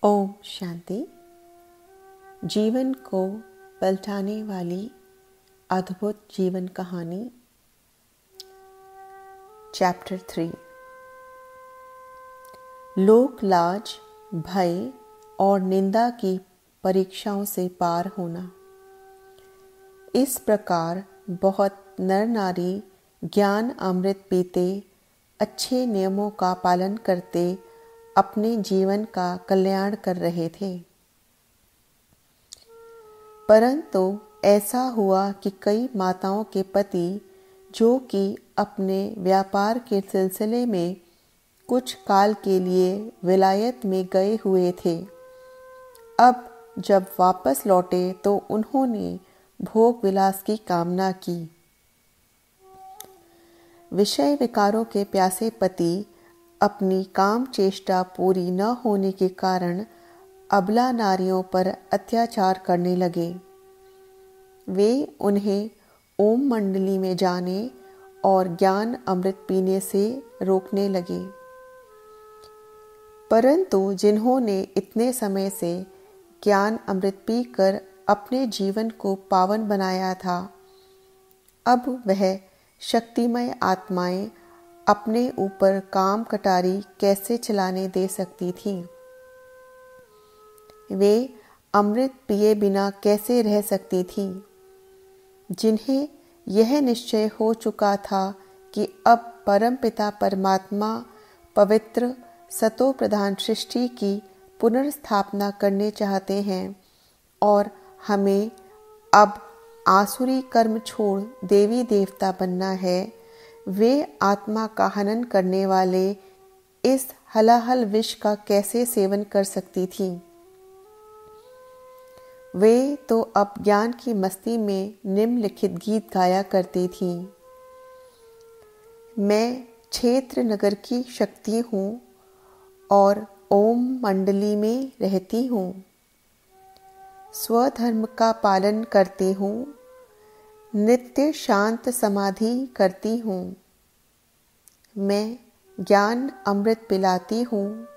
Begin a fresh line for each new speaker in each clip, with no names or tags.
ओम शांति। जीवन को पलटाने वाली अद्भुत जीवन कहानी चैप्टर 3। लोक लाज, भय और निंदा की परीक्षाओं से पार होना। इस प्रकार बहुत नर नारी ज्ञान अमृत पीते, अच्छे नियमों का पालन करते अपने जीवन का कल्याण कर रहे थे। परंतु ऐसा हुआ कि कई माताओं के पति, जो कि अपने व्यापार के सिलसिले में कुछ काल के लिए विलायत में गए हुए थे, अब जब वापस लौटे तो उन्होंने भोग विलास की कामना की। विषय विकारों के प्यासे पति अपनी काम चेष्टा पूरी न होने के कारण अबला नारियों पर अत्याचार करने लगे। वे उन्हें ओम मंडली में जाने और ज्ञान अमृत पीने से रोकने लगे। परंतु जिन्होंने इतने समय से ज्ञान अमृत पीकर अपने जीवन को पावन बनाया था, अब वह शक्तिमय आत्माएं अपने ऊपर काम कटारी कैसे चलाने दे सकती थीं? वे अमृत पिए बिना कैसे रह सकती थीं? जिन्हें यह निश्चय हो चुका था कि अब परमपिता परमात्मा पवित्र सतो प्रधान सृष्टि की पुनर्स्थापना करने चाहते हैं और हमें अब आसुरी कर्म छोड़ देवी देवता बनना है, वे आत्मा का हनन करने वाले इस हलाहल विष का कैसे सेवन कर सकती थीं? वे तो अब ज्ञान की मस्ती में निम्नलिखित गीत गाया करती थीं। मैं क्षेत्र नगर की शक्ति हूँ और ओम मंडली में रहती हूँ। स्वधर्म का पालन करती हूँ, नित्य शांत समाधि करती हूँ। मैं ज्ञान अमृत पिलाती हूँ,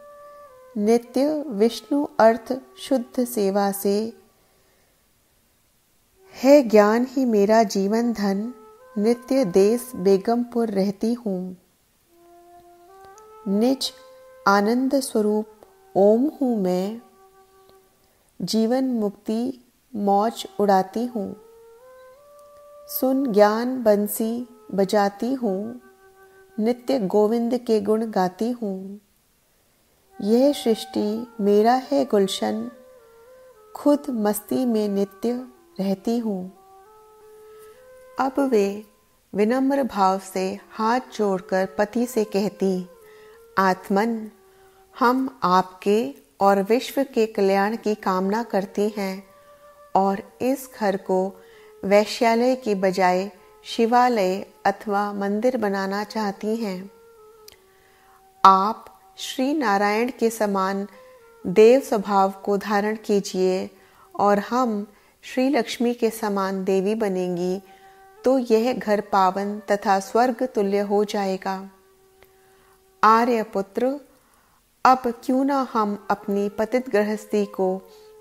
नित्य विष्णु अर्थ शुद्ध सेवा से है ज्ञान ही मेरा जीवन धन, नित्य देश बेगमपुर रहती हूँ। निज आनंद स्वरूप ओम हूँ मैं, जीवन मुक्ति मौज उड़ाती हूँ। सुन ज्ञान बंसी बजाती हूँ, नित्य गोविंद के गुण गाती हूँ। यह सृष्टि मेरा है गुलशन, खुद मस्ती में नित्य रहती हूँ। अब वे विनम्र भाव से हाथ जोड़कर पति से कहती, आत्मन, हम आपके और विश्व के कल्याण की कामना करती हैं और इस घर को वैश्यालय के बजाय शिवालय अथवा मंदिर बनाना चाहती हैं। आप श्री नारायण के समान देव स्वभाव को धारण कीजिए और हम श्री लक्ष्मी के समान देवी बनेंगी, तो यह घर पावन तथा स्वर्ग तुल्य हो जाएगा। आर्यपुत्र, अब क्यों ना हम अपनी पतित गृहस्थी को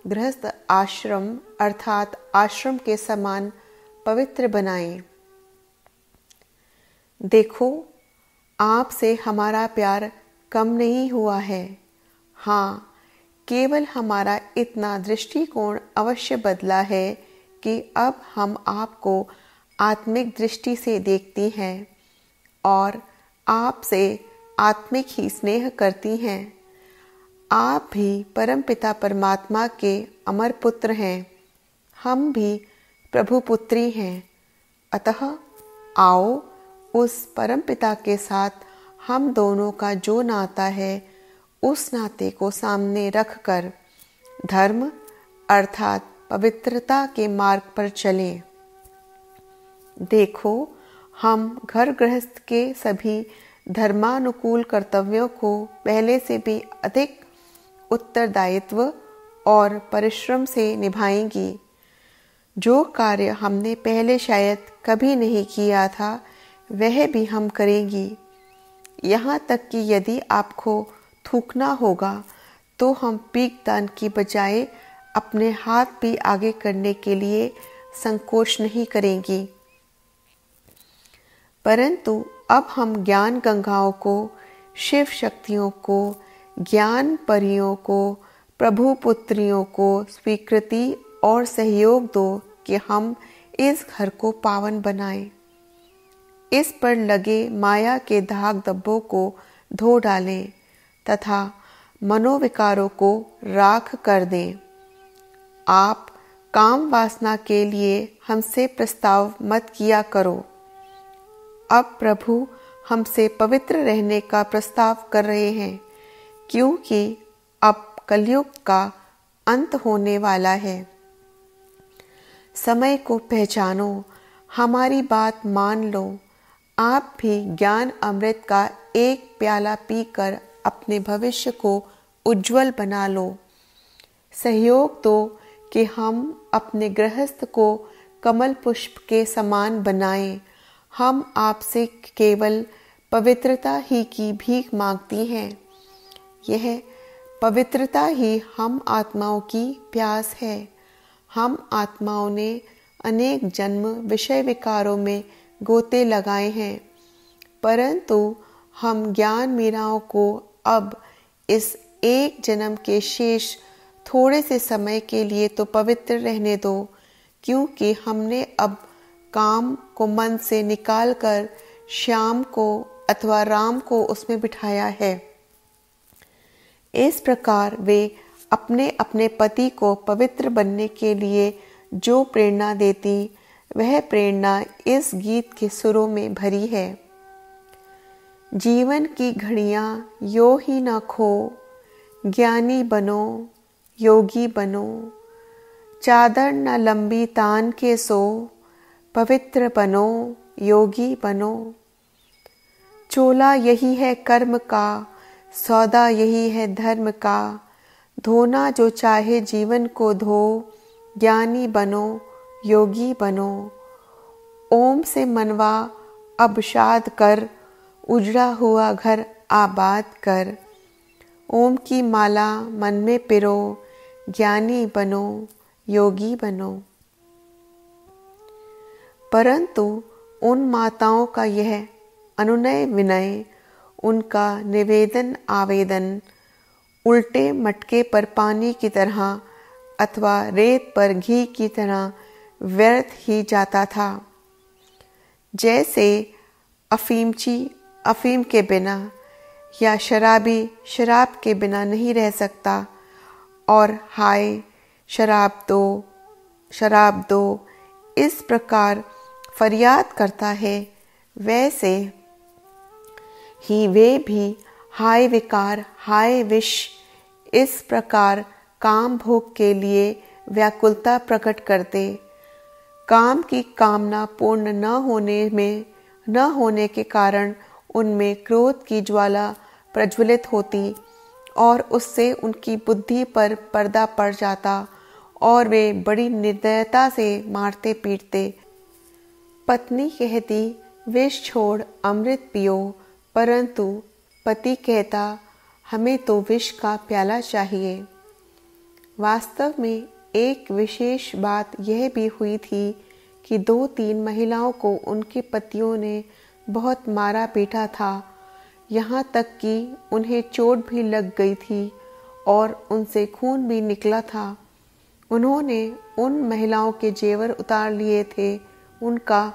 गृहस्थ आश्रम अर्थात आश्रम के समान पवित्र बनाएं। देखो, आपसे हमारा प्यार कम नहीं हुआ है। हाँ, केवल हमारा इतना दृष्टिकोण अवश्य बदला है कि अब हम आपको आत्मिक दृष्टि से देखती हैं और आपसे आत्मिक ही स्नेह करती हैं। आप भी परमपिता परमात्मा के अमर पुत्र हैं, हम भी प्रभु पुत्री हैं। अतः आओ, उस परमपिता के साथ हम दोनों का जो नाता है, उस नाते को सामने रखकर धर्म अर्थात पवित्रता के मार्ग पर चलें। देखो, हम घर गृहस्थ के सभी धर्मानुकूल कर्तव्यों को पहले से भी अधिक उत्तरदायित्व और परिश्रम से निभाएंगी। जो कार्य हमने पहले शायद कभी नहीं किया था, वह भी हम करेंगी। यहाँ तक कि यदि आपको थूकना होगा तो हम पीक दान की बजाय अपने हाथ भी आगे करने के लिए संकोच नहीं करेंगी। परंतु अब हम ज्ञान गंगाओं को, शिव शक्तियों को, ज्ञान परियों को, प्रभु पुत्रियों को स्वीकृति और सहयोग दो कि हम इस घर को पावन बनाएं। इस पर लगे माया के दाग धब्बों को धो डालें तथा मनोविकारों को राख कर दें। आप काम वासना के लिए हमसे प्रस्ताव मत किया करो। अब प्रभु हमसे पवित्र रहने का प्रस्ताव कर रहे हैं, क्योंकि अब कलयुग का अंत होने वाला है। समय को पहचानो, हमारी बात मान लो। आप भी ज्ञान अमृत का एक प्याला पीकर अपने भविष्य को उज्जवल बना लो। सहयोग दो कि हम अपने गृहस्थ को कमल पुष्प के समान बनाएं। हम आपसे केवल पवित्रता ही की भीख मांगती हैं। यह पवित्रता ही हम आत्माओं की प्यास है। हम आत्माओं ने अनेक जन्म विषय विकारों में गोते लगाए हैं, परंतु हम ज्ञान मीराओं को अब इस एक जन्म के शेष थोड़े से समय के लिए तो पवित्र रहने दो, क्योंकि हमने अब काम को मन से निकालकर श्याम को अथवा राम को उसमें बिठाया है। इस प्रकार वे अपने अपने पति को पवित्र बनने के लिए जो प्रेरणा देती, वह प्रेरणा इस गीत के सुरों में भरी है। जीवन की घड़ियां यो ही न खो, ज्ञानी बनो, योगी बनो। चादर न लंबी तान के सो, पवित्र बनो, योगी बनो। चोला यही है कर्म का, सौदा यही है धर्म का। धोना जो चाहे जीवन को धो, ज्ञानी बनो, योगी बनो। ओम से मनवा अब शाद कर, उजड़ा हुआ घर आबाद कर। ओम की माला मन में पिरो, ज्ञानी बनो, योगी बनो। परंतु उन माताओं का यह अनुनय विनय, उनका निवेदन आवेदन उल्टे मटके पर पानी की तरह अथवा रेत पर घी की तरह व्यर्थ ही जाता था। जैसे अफीमची अफीम के बिना या शराबी शराब के बिना नहीं रह सकता और हाय शराब दो, शराब दो इस प्रकार फरियाद करता है, वैसे ही वे भी हाय विकार, हाय विष इस प्रकार काम भोग के लिए व्याकुलता प्रकट करते। काम की कामना पूर्ण न होने के कारण उनमें क्रोध की ज्वाला प्रज्वलित होती और उससे उनकी बुद्धि पर पर्दा पड़ जाता और वे बड़ी निर्दयता से मारते पीटते। पत्नी कहती विष छोड़ अमृत पियो, परंतु पति कहता हमें तो विष का प्याला चाहिए। वास्तव में एक विशेष बात यह भी हुई थी कि 2-3 महिलाओं को उनके पतियों ने बहुत मारा पीटा था, यहाँ तक कि उन्हें चोट भी लग गई थी और उनसे खून भी निकला था। उन्होंने उन महिलाओं के जेवर उतार लिए थे, उनका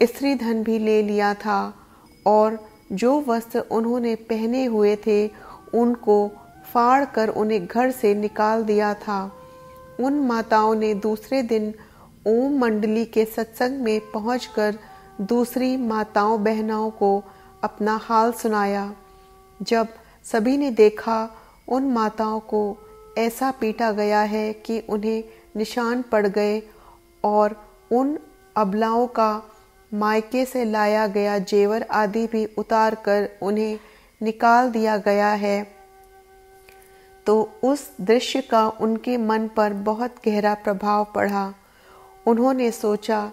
स्त्री धन भी ले लिया था और जो वस्त्र उन्होंने पहने हुए थे उनको फाड़ कर उन्हें घर से निकाल दिया था। उन माताओं ने दूसरे दिन ओम मंडली के सत्संग में पहुंचकर दूसरी माताओं बहनों को अपना हाल सुनाया। जब सभी ने देखा उन माताओं को ऐसा पीटा गया है कि उन्हें निशान पड़ गए और उन अबलाओं का मायके से लाया गया जेवर आदि भी उतार कर उन्हें निकाल दिया गया है, तो उस दृश्य का उनके मन पर बहुत गहरा प्रभाव पड़ा। उन्होंने सोचा,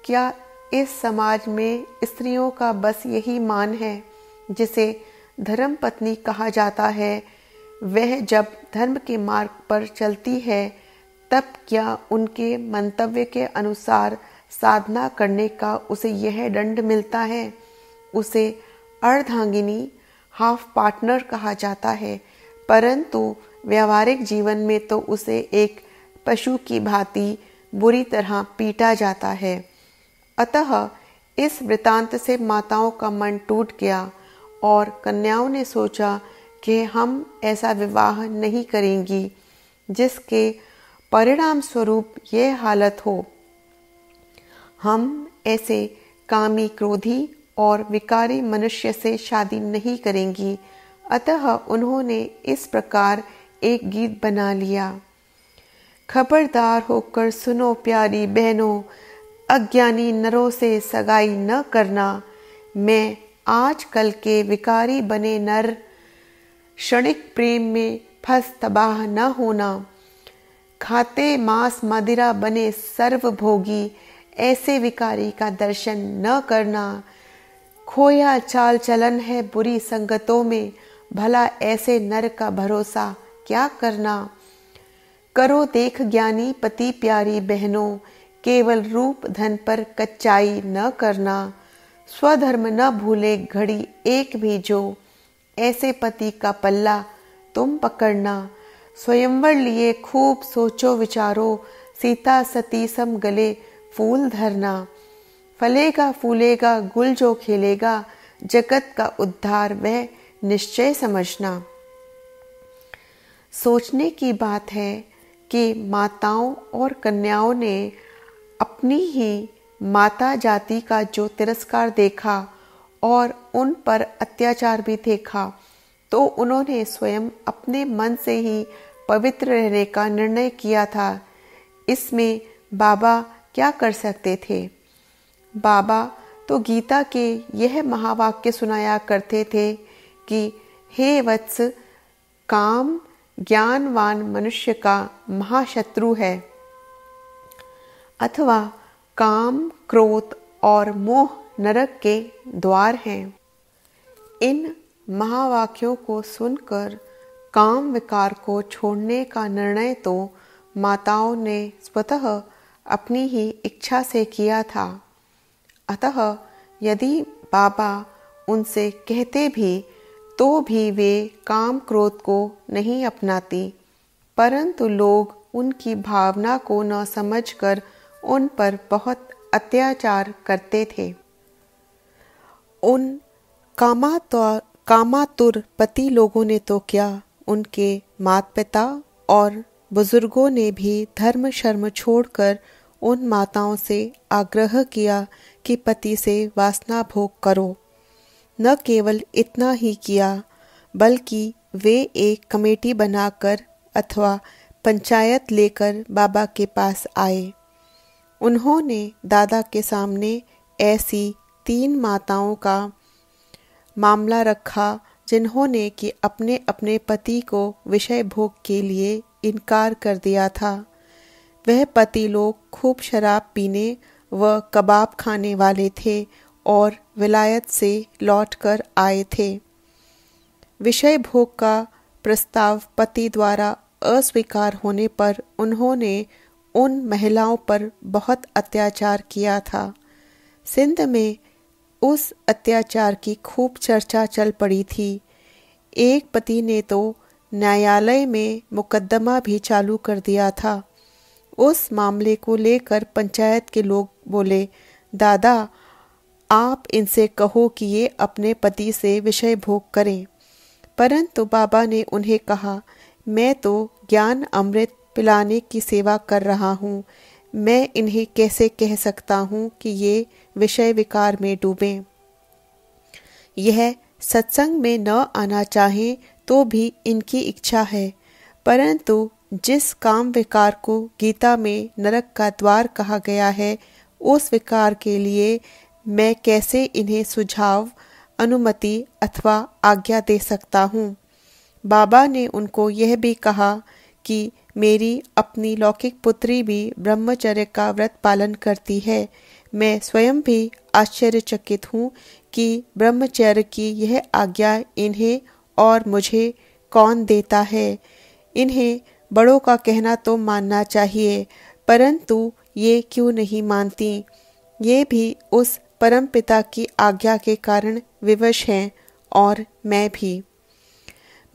क्या इस समाज में स्त्रियों का बस यही मान है जिसे धर्म पत्नी कहा जाता है। वह जब धर्म के मार्ग पर चलती है तब क्या उनके मंतव्य के अनुसार साधना करने का उसे यह दंड मिलता है? उसे अर्धांगिनी हाफ पार्टनर कहा जाता है, परंतु व्यावहारिक जीवन में तो उसे एक पशु की भांति बुरी तरह पीटा जाता है। अतः इस वृतांत से माताओं का मन टूट गया और कन्याओं ने सोचा कि हम ऐसा विवाह नहीं करेंगी जिसके परिणाम स्वरूप यह हालत हो। हम ऐसे कामी, क्रोधी और विकारी मनुष्य से शादी नहीं करेंगी। अतः उन्होंने इस प्रकार एक गीत बना लिया। खबरदार होकर सुनो प्यारी बहनों, अज्ञानी नरों से सगाई न करना। मैं आजकल के विकारी बने नर क्षणिक प्रेम में फंस तबाह न होना। खाते मांस मदिरा बने सर्वभोगी, ऐसे विकारी का दर्शन न करना। खोया चाल चलन है बुरी संगतों में, भला ऐसे नर का भरोसा क्या करना। करो देख ज्ञानी पति प्यारी बहनों, केवल रूप धन पर कच्चाई न करना। स्वधर्म न भूले घड़ी एक भी जो, ऐसे पति का पल्ला तुम पकड़ना। स्वयंवर लिए खूब सोचो विचारो, सीता सती सम गले फूल धरना। फलेगा फूलेगा गुल जो खेलेगा, जगत का उद्धार वह निश्चय समझना। सोचने की बात है कि माताओं और कन्याओं ने अपनी ही माता जाति का जो तिरस्कार देखा और उन पर अत्याचार भी देखा, तो उन्होंने स्वयं अपने मन से ही पवित्र रहने का निर्णय किया था। इसमें बाबा क्या कर सकते थे? बाबा तो गीता के यह महावाक्य सुनाया करते थे कि हे वत्स, काम ज्ञानवान मनुष्य का महाशत्रु है, अथवा काम, क्रोध और मोह नरक के द्वार हैं। इन महावाक्यों को सुनकर काम विकार को छोड़ने का निर्णय तो माताओं ने स्वतः अपनी ही इच्छा से किया था। अतः यदि बाबा उनसे कहते भी तो भी वे काम क्रोध को नहीं अपनाती, परंतु लोग उनकी भावना को न समझकर उन पर बहुत अत्याचार करते थे। उन कामातुर पति लोगों ने तो क्या, उनके माता पिता और बुजुर्गों ने भी धर्म शर्म छोड़कर उन माताओं से आग्रह किया कि पति से वासना भोग करो। न केवल इतना ही किया, बल्कि वे एक कमेटी बनाकर अथवा पंचायत लेकर बाबा के पास आए। उन्होंने दादा के सामने ऐसी 3 माताओं का मामला रखा जिन्होंने कि अपने अपने पति को विषय भोग के लिए इनकार कर दिया था। वह पति लोग खूब शराब पीने व कबाब खाने वाले थे और विलायत से लौटकर आए थे। विषय भोग का प्रस्ताव पति द्वारा अस्वीकार होने पर उन्होंने उन महिलाओं पर बहुत अत्याचार किया था। सिंध में उस अत्याचार की खूब चर्चा चल पड़ी थी। एक पति ने तो न्यायालय में मुकदमा भी चालू कर दिया था। उस मामले को लेकर पंचायत के लोग बोले, दादा आप इनसे कहो कि ये अपने पति से विषय भोग करें। परंतु बाबा ने उन्हें कहा, मैं तो ज्ञान अमृत पिलाने की सेवा कर रहा हूँ, मैं इन्हें कैसे कह सकता हूँ कि ये विषय विकार में डूबें। यह सत्संग में न आना चाहें तो भी इनकी इच्छा है, परंतु जिस काम विकार को गीता में नरक का द्वार कहा गया है, उस विकार के लिए मैं कैसे इन्हें सुझाव, अनुमति अथवा आज्ञा दे सकता हूँ। बाबा ने उनको यह भी कहा कि मेरी अपनी लौकिक पुत्री भी ब्रह्मचर्य का व्रत पालन करती है। मैं स्वयं भी आश्चर्यचकित हूँ कि ब्रह्मचर्य की यह आज्ञा इन्हें और मुझे कौन देता है। इन्हें बड़ों का कहना तो मानना चाहिए, परंतु ये क्यों नहीं मानती। ये भी उस परम पिता की आज्ञा के कारण विवश हैं, और मैं भी।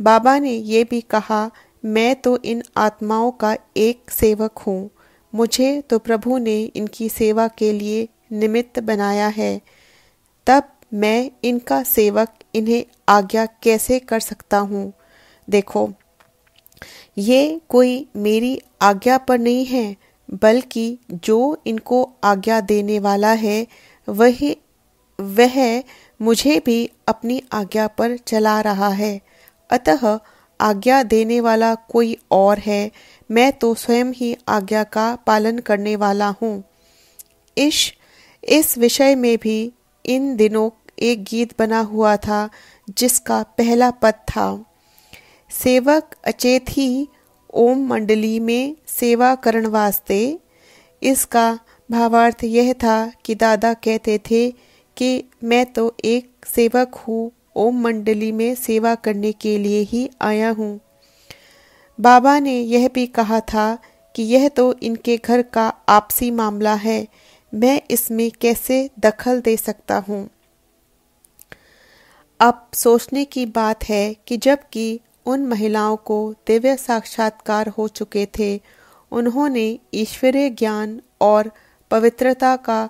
बाबा ने ये भी कहा, मैं तो इन आत्माओं का एक सेवक हूँ। मुझे तो प्रभु ने इनकी सेवा के लिए निमित्त बनाया है, तब मैं इनका सेवक इन्हें आज्ञा कैसे कर सकता हूँ। देखो, ये कोई मेरी आज्ञा पर नहीं है, बल्कि जो इनको आज्ञा देने वाला है वह मुझे भी अपनी आज्ञा पर चला रहा है। अतः आज्ञा देने वाला कोई और है, मैं तो स्वयं ही आज्ञा का पालन करने वाला हूँ। इस विषय में भी इन दिनों एक गीत बना हुआ था, जिसका पहला पद था, सेवक अचेत ही ओम मंडली में सेवा करण वास्ते। इसका भावार्थ यह था कि दादा कहते थे कि मैं तो एक सेवक हूँ, ओम मंडली में सेवा करने के लिए ही आया हूँ। बाबा ने यह भी कहा था कि यह तो इनके घर का आपसी मामला है, मैं इसमें कैसे दखल दे सकता हूँ। अब सोचने की बात है कि जबकि उन महिलाओं को दिव्य साक्षात्कार हो चुके थे, उन्होंने ईश्वरीय ज्ञान और पवित्रता का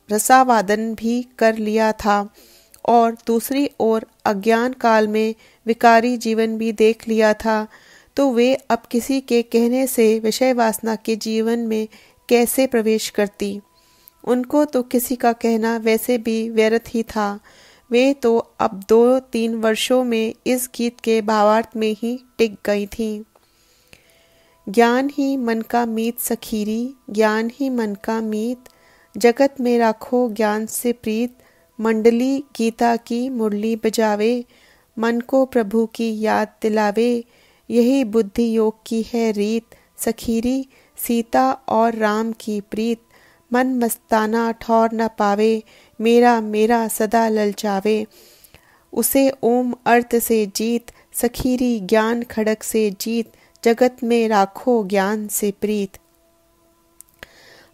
रसावादन भी कर लिया था, और दूसरी ओर अज्ञान काल में विकारी जीवन भी देख लिया था, तो वे अब किसी के कहने से विषय वासना के जीवन में कैसे प्रवेश करती। उनको तो किसी का कहना वैसे भी व्यर्थ ही था। वे तो अब 2-3 वर्षों में इस गीत के भावार्थ में ही टिक गई थीं। ज्ञान ही मन का मीत सखीरी, ज्ञान ही मन का मीत, जगत में राखो ज्ञान से प्रीत, मंडली गीता की मुरली बजावे, मन को प्रभु की याद दिलावे, यही बुद्धि योग की है रीत, सखीरी सीता और राम की प्रीत, मन मस्ताना ठौर न पावे, मेरा मेरा सदा ललचावे, उसे ओम अर्थ से जीत, सखीरी ज्ञान खड़क से जीत, जगत में राखो ज्ञान से प्रीत।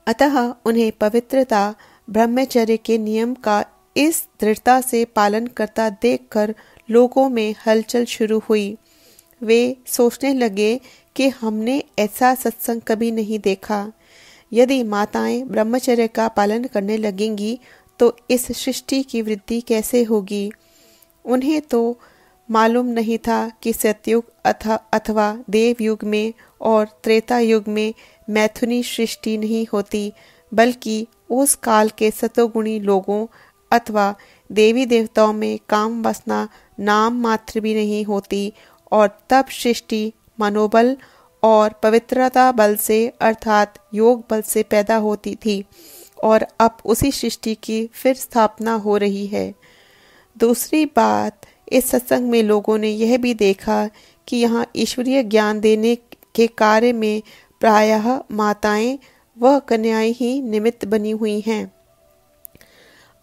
अतः उन्हें पवित्रता ब्रह्मचर्य के नियम का इस दृढ़ता से पालन करता देखकर लोगों में हलचल शुरू हुई। वे सोचने लगे कि हमने ऐसा सत्संग कभी नहीं देखा। यदि माताएं ब्रह्मचर्य का पालन करने लगेंगी तो इस सृष्टि की वृद्धि कैसे होगी। उन्हें तो मालूम नहीं था कि सतयुग अथवा देवयुग में और त्रेता युग में मैथुनी सृष्टि नहीं होती, बल्कि उस काल के सतोगुणी लोगों अथवा देवी देवताओं में काम वासना नाम मात्र भी नहीं होती, और तब सृष्टि मनोबल और पवित्रता बल से अर्थात योग बल से पैदा होती थी, और अब उसी सृष्टि की फिर स्थापना हो रही है। दूसरी बात, इस सत्संग में लोगों ने यह भी देखा कि यहाँ ईश्वरीय ज्ञान देने के कार्य में प्रायः माताएं व कन्याएं ही निमित्त बनी हुई हैं।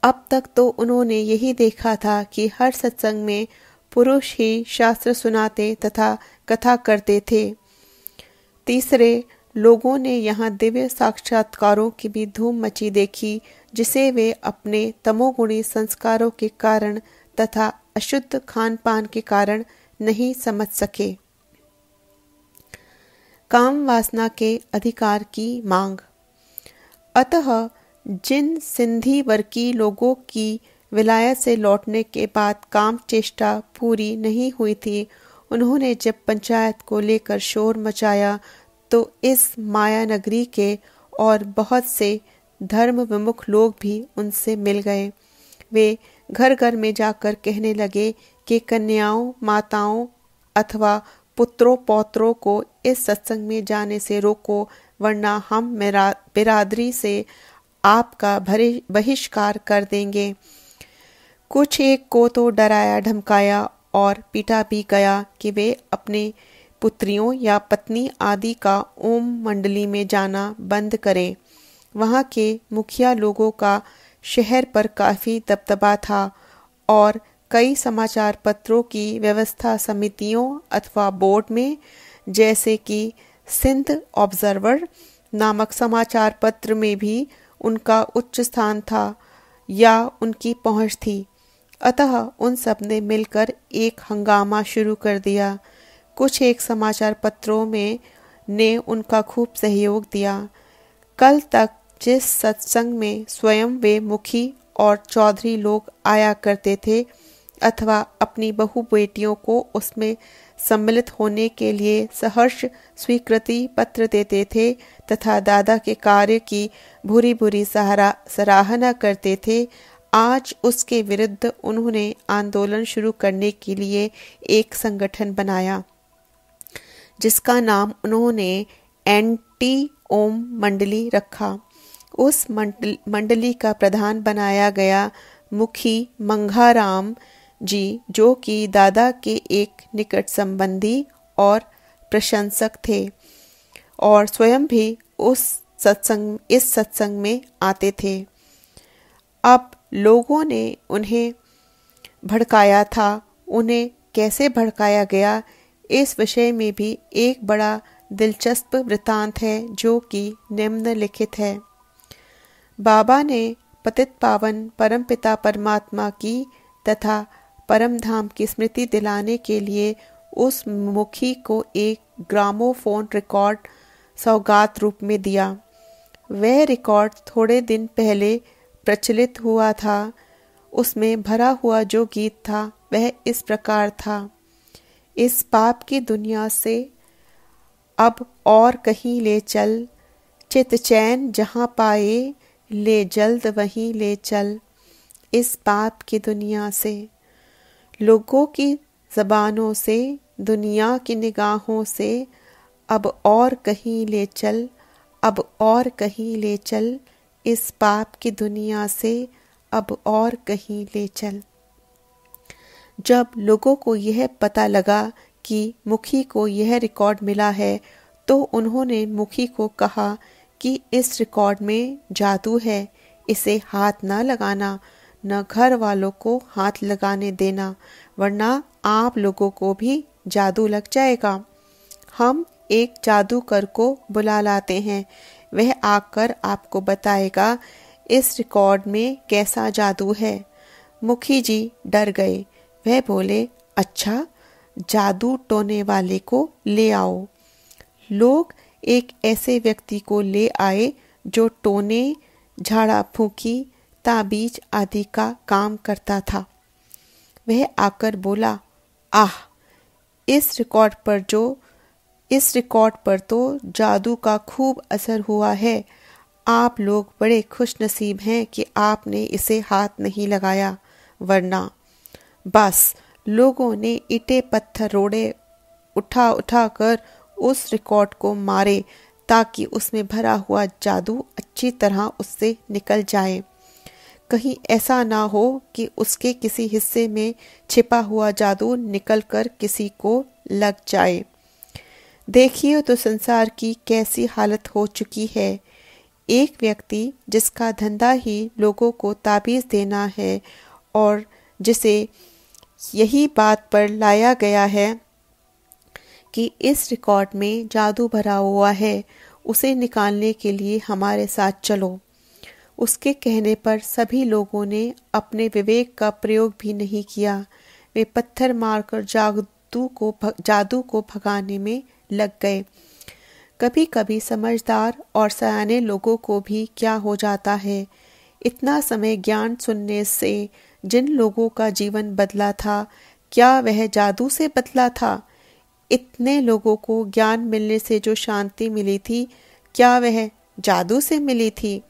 अब तक तो उन्होंने यही देखा था कि हर सत्संग में पुरुष ही शास्त्र सुनाते तथा कथा करते थे। तीसरे, लोगों ने यहाँ दिव्य साक्षात्कारों की भी धूम मची देखी, जिसे वे अपने तमोगुणी संस्कारों के कारण तथा अशुद्ध खान पान के कारण नहीं समझ सके। काम वासना के अधिकार की मांग। अतः जिन सिंधी वर्की लोगों की विलायत से लौटने के बाद काम चेष्टा पूरी नहीं हुई थी, उन्होंने जब पंचायत को लेकर शोर मचाया तो इस माया नगरी के और बहुत से धर्म विमुख लोग भी उनसे मिल गए। वे घर घर में जाकर कहने लगे कि कन्याओं, माताओं अथवा पुत्रों पौत्रों को इस सत्संग में जाने से रोको, वरना हम बिरादरी से आपका बहिष्कार कर देंगे। कुछ एक को तो डराया धमकाया और पीटा भी गया कि वे अपने पुत्रियों या पत्नी आदि का ओम मंडली में जाना बंद करें। वहाँ के मुखिया लोगों का शहर पर काफी दबदबा था और कई समाचार पत्रों की व्यवस्था समितियों अथवा बोर्ड में, जैसे कि सिंध ऑब्जर्वर नामक समाचार पत्र में भी उनका उच्च स्थान था या उनकी पहुंच थी। अतः उन सब ने मिलकर एक हंगामा शुरू कर दिया। कुछ एक समाचार पत्रों में ने उनका खूब सहयोग दिया। कल तक जिस सत्संग में स्वयं वे मुखी और चौधरी लोग आया करते थे अथवा अपनी बहू बेटियों को उसमें सम्मिलित होने के लिए सहर्ष स्वीकृति पत्र देते थे तथा दादा के कार्य की भूरी भूरी सराहना करते थे, आज उसके विरुद्ध उन्होंने आंदोलन शुरू करने के लिए एक संगठन बनाया, जिसका नाम उन्होंने एंटी ओम मंडली रखा। उस मंडली का प्रधान बनाया गया मुखी मंगाराम जी, जो कि दादा के एक निकट संबंधी और प्रशंसक थे और स्वयं भी इस सत्संग में आते थे। अब लोगों ने उन्हें भड़काया था। उन्हें कैसे भड़काया गया, इस विषय में भी एक बड़ा दिलचस्प वृतांत है, जो कि निम्नलिखित है। बाबा ने पतित पावन परमपिता परमात्मा की तथा परम धाम की स्मृति दिलाने के लिए उस मुखी को एक ग्रामोफोन रिकॉर्ड सौगात रूप में दिया। वह रिकॉर्ड थोड़े दिन पहले प्रचलित हुआ था। उसमें भरा हुआ जो गीत था वह इस प्रकार था। इस पाप की दुनिया से अब और कहीं ले चल, चित चैन जहाँ पाए, ले जल्द वहीं ले चल। इस पाप की दुनिया से, लोगों की ज़बानों से, दुनिया की निगाहों से, अब और कहीं ले चल, अब और कहीं ले चल। इस पाप की दुनिया से अब और कहीं ले चल। जब लोगों को यह पता लगा कि मुखी को यह रिकॉर्ड मिला है, तो उन्होंने मुखी को कहा कि इस रिकॉर्ड में जादू है, इसे हाथ न लगाना, न घर वालों को हाथ लगाने देना, वरना आप लोगों को भी जादू लग जाएगा। हम एक जादूगर को बुला लाते हैं, वह आकर आपको बताएगा इस रिकॉर्ड में कैसा जादू है। मुखी जी डर गए। वह बोले, अच्छा, जादू टोने वाले को ले आओ। लोग एक ऐसे व्यक्ति को ले आए जो टोने, झाड़ा फूंकी, ताबीज आदि का काम करता था। वह आकर बोला, आह, इस रिकॉर्ड पर तो जादू का खूब असर हुआ है। आप लोग बड़े खुश नसीब हैं कि आपने इसे हाथ नहीं लगाया, वरना। बस लोगों ने ईंटे पत्थर रोड़े उठा कर उस रिकॉर्ड को मारे ताकि उसमें भरा हुआ जादू अच्छी तरह उससे निकल जाए। कहीं ऐसा ना हो कि उसके किसी हिस्से में छिपा हुआ जादू निकलकर किसी को लग जाए। देखिए तो संसार की कैसी हालत हो चुकी है। एक व्यक्ति जिसका धंधा ही लोगों को ताबीज़ देना है और जिसे यही बात पर लाया गया है कि इस रिकॉर्ड में जादू भरा हुआ है, उसे निकालने के लिए हमारे साथ चलो। उसके कहने पर सभी लोगों ने अपने विवेक का प्रयोग भी नहीं किया। वे पत्थर मारकर जादू को भगाने में लग गए। कभी कभी समझदार और सयाने लोगों को भी क्या हो जाता है, इतना समय ज्ञान सुनने से जिन लोगों का जीवन बदला था, क्या वह जादू से बदला था? इतने लोगों को ज्ञान मिलने से जो शांति मिली थी, क्या वह जादू से मिली थी?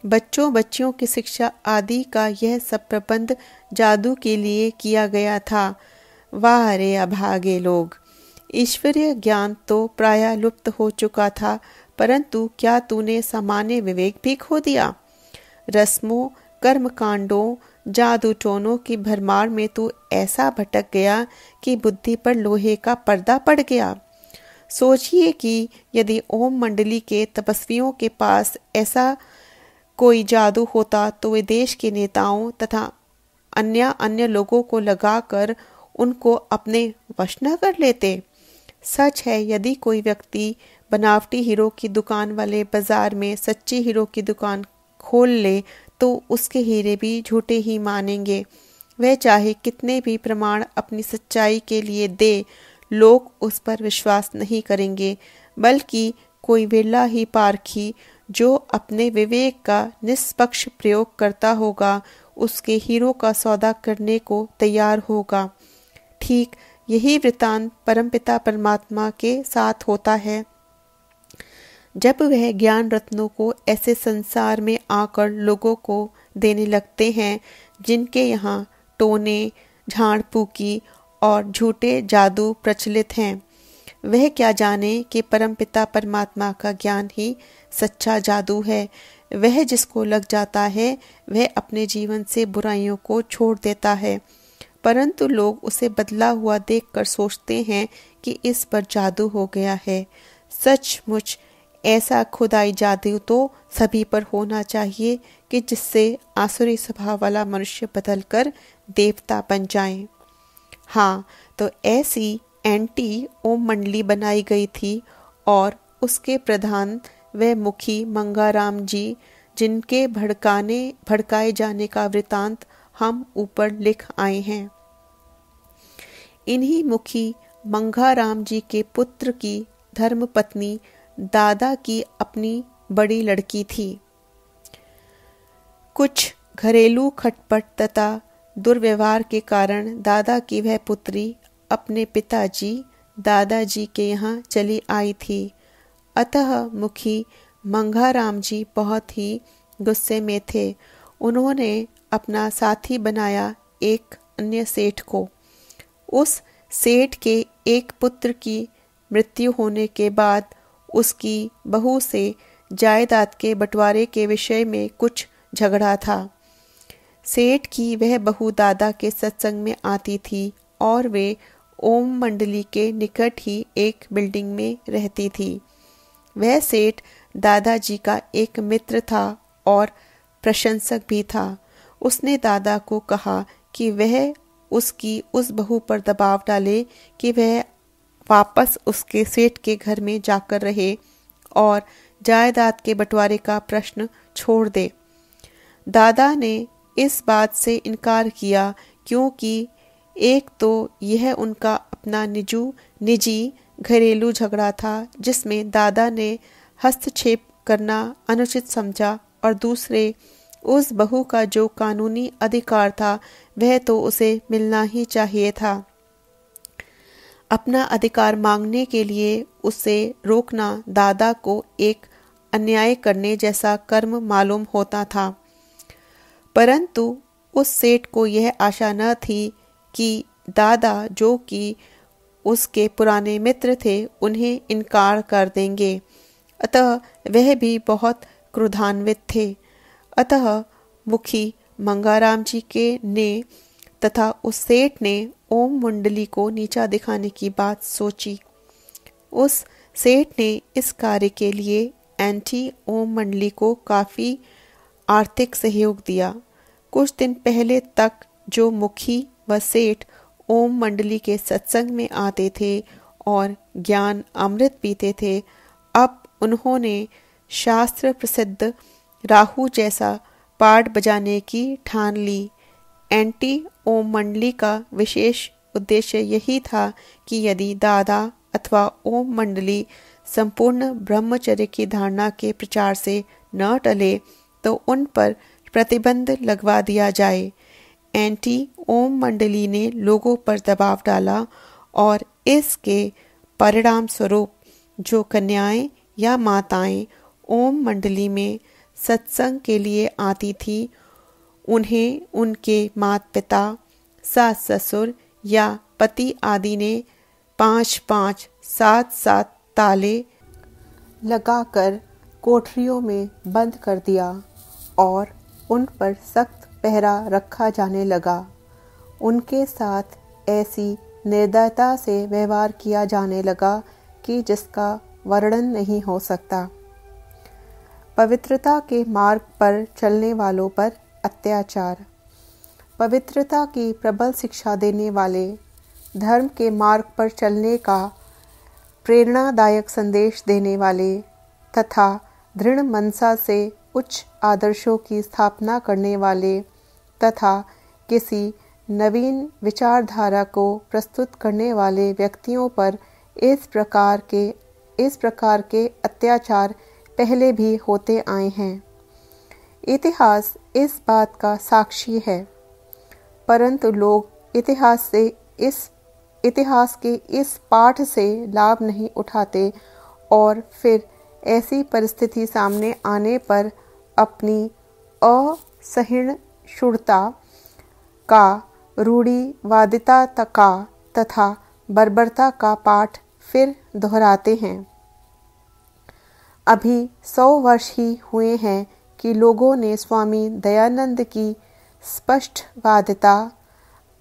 बच्चों की शिक्षा आदि का यह सब प्रबंध जादू के लिए किया गया था। वाह रे अभागे लोग! ईश्वरीय ज्ञान तो प्रायः लुप्त हो चुका था, परंतु क्या तूने सामान्य विवेक भी खो दिया? रस्मों, कर्मकांडों, जादू टोनों की भरमार में तू ऐसा भटक गया कि बुद्धि पर लोहे का पर्दा पड़ गया। सोचिए कि यदि ओम मंडली के तपस्वियों के पास ऐसा कोई जादू होता तो वे देश के नेताओं तथा अन्य लोगों को लगाकर उनको अपने वश न कर लेते। सच है, यदि कोई व्यक्ति बनावटी हीरो की दुकान वाले बाजार में सच्ची हीरो की दुकान खोल ले तो उसके हीरे भी झूठे ही मानेंगे। वह चाहे कितने भी प्रमाण अपनी सच्चाई के लिए दे, लोग उस पर विश्वास नहीं करेंगे, बल्कि कोई वेला ही पारखी जो अपने विवेक का निष्पक्ष प्रयोग करता होगा, उसके हीरो का सौदा करने को तैयार होगा। ठीक यही वृतांत परमपिता परमात्मा के साथ होता है। जब वह ज्ञान रत्नों को ऐसे संसार में आकर लोगों को देने लगते हैं जिनके यहाँ टोने, झाड़ फूकी और झूठे जादू प्रचलित हैं, वह क्या जाने कि परमपिता परमात्मा का ज्ञान ही सच्चा जादू है। वह जिसको लग जाता है वह अपने जीवन से बुराइयों को छोड़ देता है, परंतु लोग उसे बदला हुआ देखकर सोचते हैं कि इस पर जादू हो गया है। सचमुच ऐसा खुदाई जादू तो सभी पर होना चाहिए कि जिससे आसुरी स्वभाव वाला मनुष्य बदलकर देवता बन जाए। हाँ, तो ऐसी एंटी ओम मंडली बनाई गई थी और उसके प्रधान व मुखी मंगाराम जी, जिनके भड़काए जाने का वृतांत हम ऊपर लिख आए हैं। इन्हीं मुखी मंगाराम जी के पुत्र की धर्मपत्नी दादा की अपनी बड़ी लड़की थी। कुछ घरेलू खटपट तथा दुर्व्यवहार के कारण दादा की वह पुत्री अपने पिताजी दादाजी के यहाँ चली आई थी। अतः मुखी मंगाराम जी बहुत ही गुस्से में थे। उन्होंने अपना साथी बनाया एक अन्य सेठ को। उस सेठ के एक पुत्र की मृत्यु होने के बाद उसकी बहू से जायदाद के बंटवारे के विषय में कुछ झगड़ा था। सेठ की वह बहू दादा के सत्संग में आती थी और वे ओम मंडली के निकट ही एक बिल्डिंग में रहती थी। वह सेठ दादाजी का एक मित्र था और प्रशंसक भी था। उसने दादा को कहा कि वह उसकी उस बहू पर दबाव डाले कि वह वापस उसके सेठ के घर में जाकर रहे और जायदाद के बंटवारे का प्रश्न छोड़ दे। दादा ने इस बात से इनकार किया क्योंकि एक तो यह उनका अपना निजी घरेलू झगड़ा था जिसमें दादा ने हस्तक्षेप करना अनुचित समझा, और दूसरे उस बहू का जो कानूनी अधिकार था वह तो उसे मिलना ही चाहिए था। अपना अधिकार मांगने के लिए उसे रोकना दादा को एक अन्याय करने जैसा कर्म मालूम होता था। परंतु उस सेठ को यह आशा न थी कि दादा, जो कि उसके पुराने मित्र थे, उन्हें इनकार कर देंगे। अतः वह भी बहुत क्रोधान्वित थे। अतः मुखी मंगाराम जी के ने तथा उस सेठ ने ओम मंडली को नीचा दिखाने की बात सोची। उस सेठ ने इस कार्य के लिए एंटी ओम मंडली को काफी आर्थिक सहयोग दिया। कुछ दिन पहले तक जो मुखी व सेठ ओम मंडली के सत्संग में आते थे और ज्ञान अमृत पीते थे, अब उन्होंने शास्त्र प्रसिद्ध राहु जैसा पाठ बजाने की ठान ली। एंटी ओम मंडली का विशेष उद्देश्य यही था कि यदि दादा अथवा ओम मंडली संपूर्ण ब्रह्मचर्य की धारणा के प्रचार से न टले तो उन पर प्रतिबंध लगवा दिया जाए। एंटी ओम मंडली ने लोगों पर दबाव डाला और इसके परिणाम स्वरूप जो कन्याएं या माताएं ओम मंडली में सत्संग के लिए आती थी, उन्हें उनके माता पिता, सास ससुर या पति आदि ने 5-5, 7-7 ताले लगाकर कोठरियों में बंद कर दिया और उन पर सख्त पहरा रखा जाने लगा। उनके साथ ऐसी निर्दयता से व्यवहार किया जाने लगा कि जिसका वर्णन नहीं हो सकता। पवित्रता के मार्ग पर चलने वालों पर अत्याचार। पवित्रता की प्रबल शिक्षा देने वाले, धर्म के मार्ग पर चलने का प्रेरणादायक संदेश देने वाले तथा दृढ़ मनसा से उच्च आदर्शों की स्थापना करने वाले तथा किसी नवीन विचारधारा को प्रस्तुत करने वाले व्यक्तियों पर इस प्रकार के अत्याचार पहले भी होते आए हैं। इतिहास इस बात का साक्षी है, परंतु लोग इतिहास के इस पाठ से लाभ नहीं उठाते और फिर ऐसी परिस्थिति सामने आने पर अपनी असहिष्णुता का, रूढ़िवादिता का तथा बर्बरता का पाठ फिर दोहराते हैं। अभी 100 वर्ष ही हुए हैं कि लोगों ने स्वामी दयानंद की स्पष्टवादिता,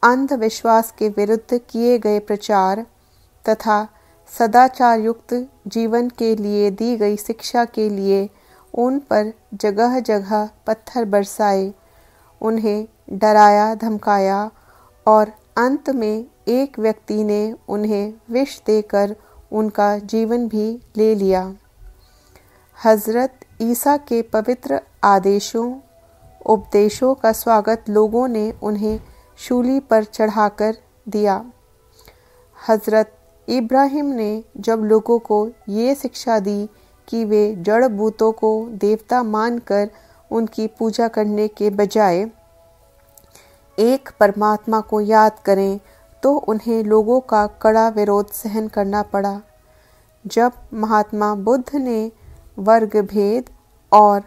अंधविश्वास के विरुद्ध किए गए प्रचार तथा सदाचार युक्त जीवन के लिए दी गई शिक्षा के लिए उन पर जगह जगह पत्थर बरसाए, उन्हें डराया धमकाया और अंत में एक व्यक्ति ने उन्हें विष देकर उनका जीवन भी ले लिया। हज़रत ईसा के पवित्र आदेशों, उपदेशों का स्वागत लोगों ने उन्हें शूली पर चढ़ाकर दिया। हज़रत इब्राहिम ने जब लोगों को ये शिक्षा दी कि वे जड़ बूतों को देवता मानकर उनकी पूजा करने के बजाय एक परमात्मा को याद करें, तो उन्हें लोगों का कड़ा विरोध सहन करना पड़ा। जब महात्मा बुद्ध ने वर्ग भेद और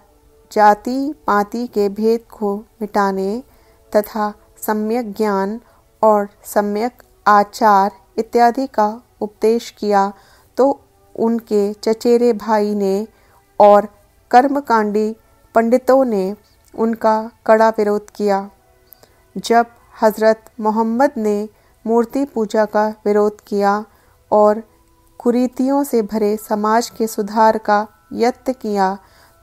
जाति पाति के भेद को मिटाने तथा सम्यक ज्ञान और सम्यक आचार इत्यादि का उपदेश किया, तो उनके चचेरे भाई ने और कर्मकांडी पंडितों ने उनका कड़ा विरोध किया। जब हज़रत मोहम्मद ने मूर्ति पूजा का विरोध किया और कुरीतियों से भरे समाज के सुधार का यत्न किया,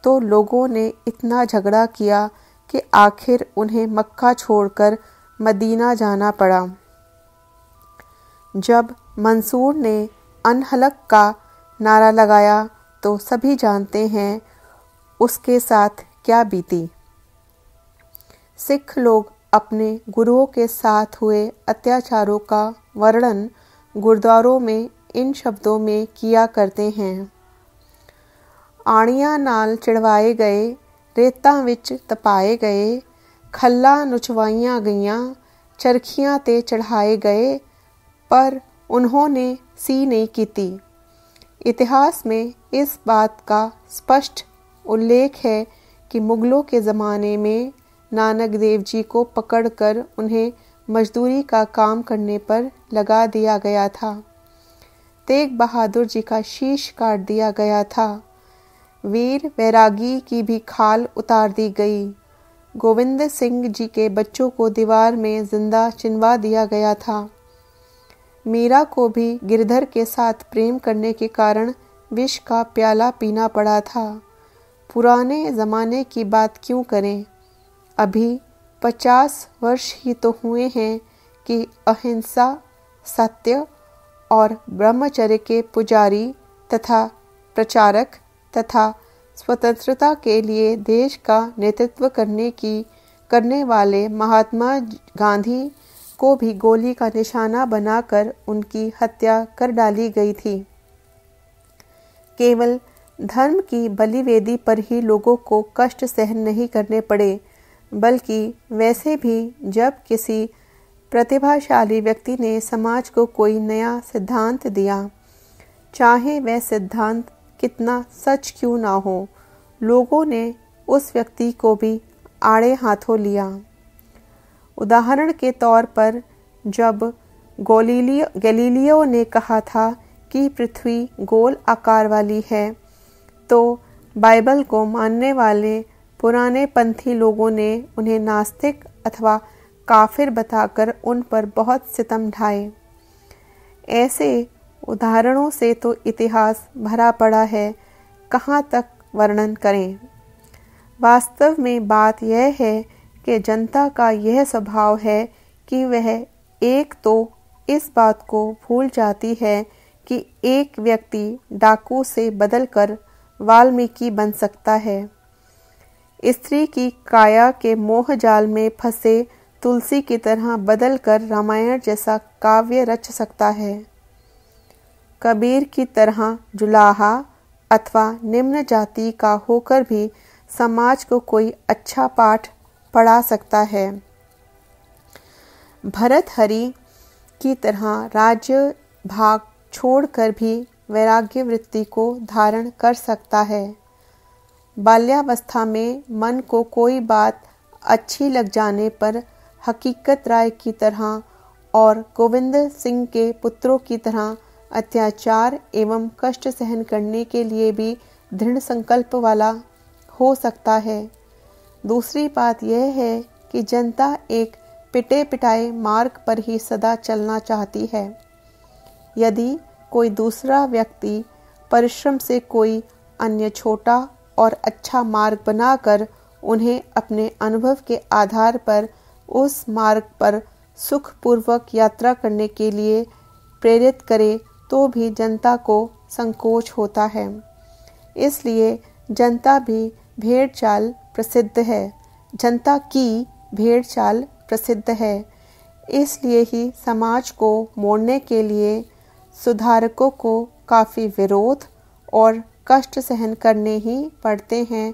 तो लोगों ने इतना झगड़ा किया कि आखिर उन्हें मक्का छोड़कर मदीना जाना पड़ा। जब मंसूर ने अनहलक का नारा लगाया तो सभी जानते हैं उसके साथ क्या बीती। सिख लोग अपने गुरुओं के साथ हुए अत्याचारों का वर्णन गुरुद्वारों में इन शब्दों में किया करते हैं। आणियां नाल चढ़वाए गए, रेतां विच तपाए गए, खल्ला नुचवाइयां गईयां, चरखियां ते चढ़ाए गए, पर उन्होंने सी नहीं कीती। इतिहास में इस बात का स्पष्ट उल्लेख है कि मुगलों के ज़माने में नानक देव जी को पकड़कर उन्हें मजदूरी का काम करने पर लगा दिया गया था। तेग बहादुर जी का शीश काट दिया गया था। वीर वैरागी की भी खाल उतार दी गई। गोविंद सिंह जी के बच्चों को दीवार में जिंदा चिनवा दिया गया था। मीरा को भी गिरधर के साथ प्रेम करने के कारण विष का प्याला पीना पड़ा था। पुराने ज़माने की बात क्यों करें, अभी 50 वर्ष ही तो हुए हैं कि अहिंसा, सत्य और ब्रह्मचर्य के पुजारी तथा प्रचारक तथा स्वतंत्रता के लिए देश का नेतृत्व करने वाले महात्मा गांधी को भी गोली का निशाना बनाकर उनकी हत्या कर डाली गई थी। केवल धर्म की बलिवेदी पर ही लोगों को कष्ट सहन नहीं करने पड़े, बल्कि वैसे भी जब किसी प्रतिभाशाली व्यक्ति ने समाज को कोई नया सिद्धांत दिया, चाहे वह सिद्धांत कितना सच क्यों ना हो, लोगों ने उस व्यक्ति को भी आड़े हाथों लिया। उदाहरण के तौर पर जब गैलीलियो ने कहा था कि पृथ्वी गोल आकार वाली है, तो बाइबल को मानने वाले पुराने पंथी लोगों ने उन्हें नास्तिक अथवा काफिर बताकर उन पर बहुत सितम ढाए। ऐसे उदाहरणों से तो इतिहास भरा पड़ा है, कहाँ तक वर्णन करें। वास्तव में बात यह है कि जनता का यह स्वभाव है कि वह एक तो इस बात को भूल जाती है कि एक व्यक्ति डाकू से बदलकर वाल्मीकि बन सकता है, स्त्री की काया के मोह जाल में फंसे तुलसी की तरह बदलकर रामायण जैसा काव्य रच सकता है, कबीर की तरह जुलाहा अथवा निम्न जाति का होकर भी समाज को कोई अच्छा पाठ पढ़ा सकता है, भरतहरि की तरह राज्य भाग छोड़कर भी वैराग्य वृत्ति को धारण कर सकता है, बाल्यावस्था में मन को कोई बात अच्छी लग जाने पर हकीकत राय की तरह और गोविंद सिंह के पुत्रों की तरह अत्याचार एवं कष्ट सहन करने के लिए भी दृढ़ संकल्प वाला हो सकता है। दूसरी बात यह है कि जनता एक पिटे पिटाए मार्ग पर ही सदा चलना चाहती है। यदि कोई दूसरा व्यक्ति परिश्रम से कोई अन्य छोटा और अच्छा मार्ग बनाकर उन्हें अपने अनुभव के आधार पर उस मार्ग पर सुखपूर्वक यात्रा करने के लिए प्रेरित करे तो भी जनता को संकोच होता है। इसलिए जनता भी भेड़ चाल प्रसिद्ध है, जनता की भेड़ चाल प्रसिद्ध है। इसलिए ही समाज को मोड़ने के लिए सुधारकों को काफ़ी विरोध और कष्ट सहन करने ही पड़ते हैं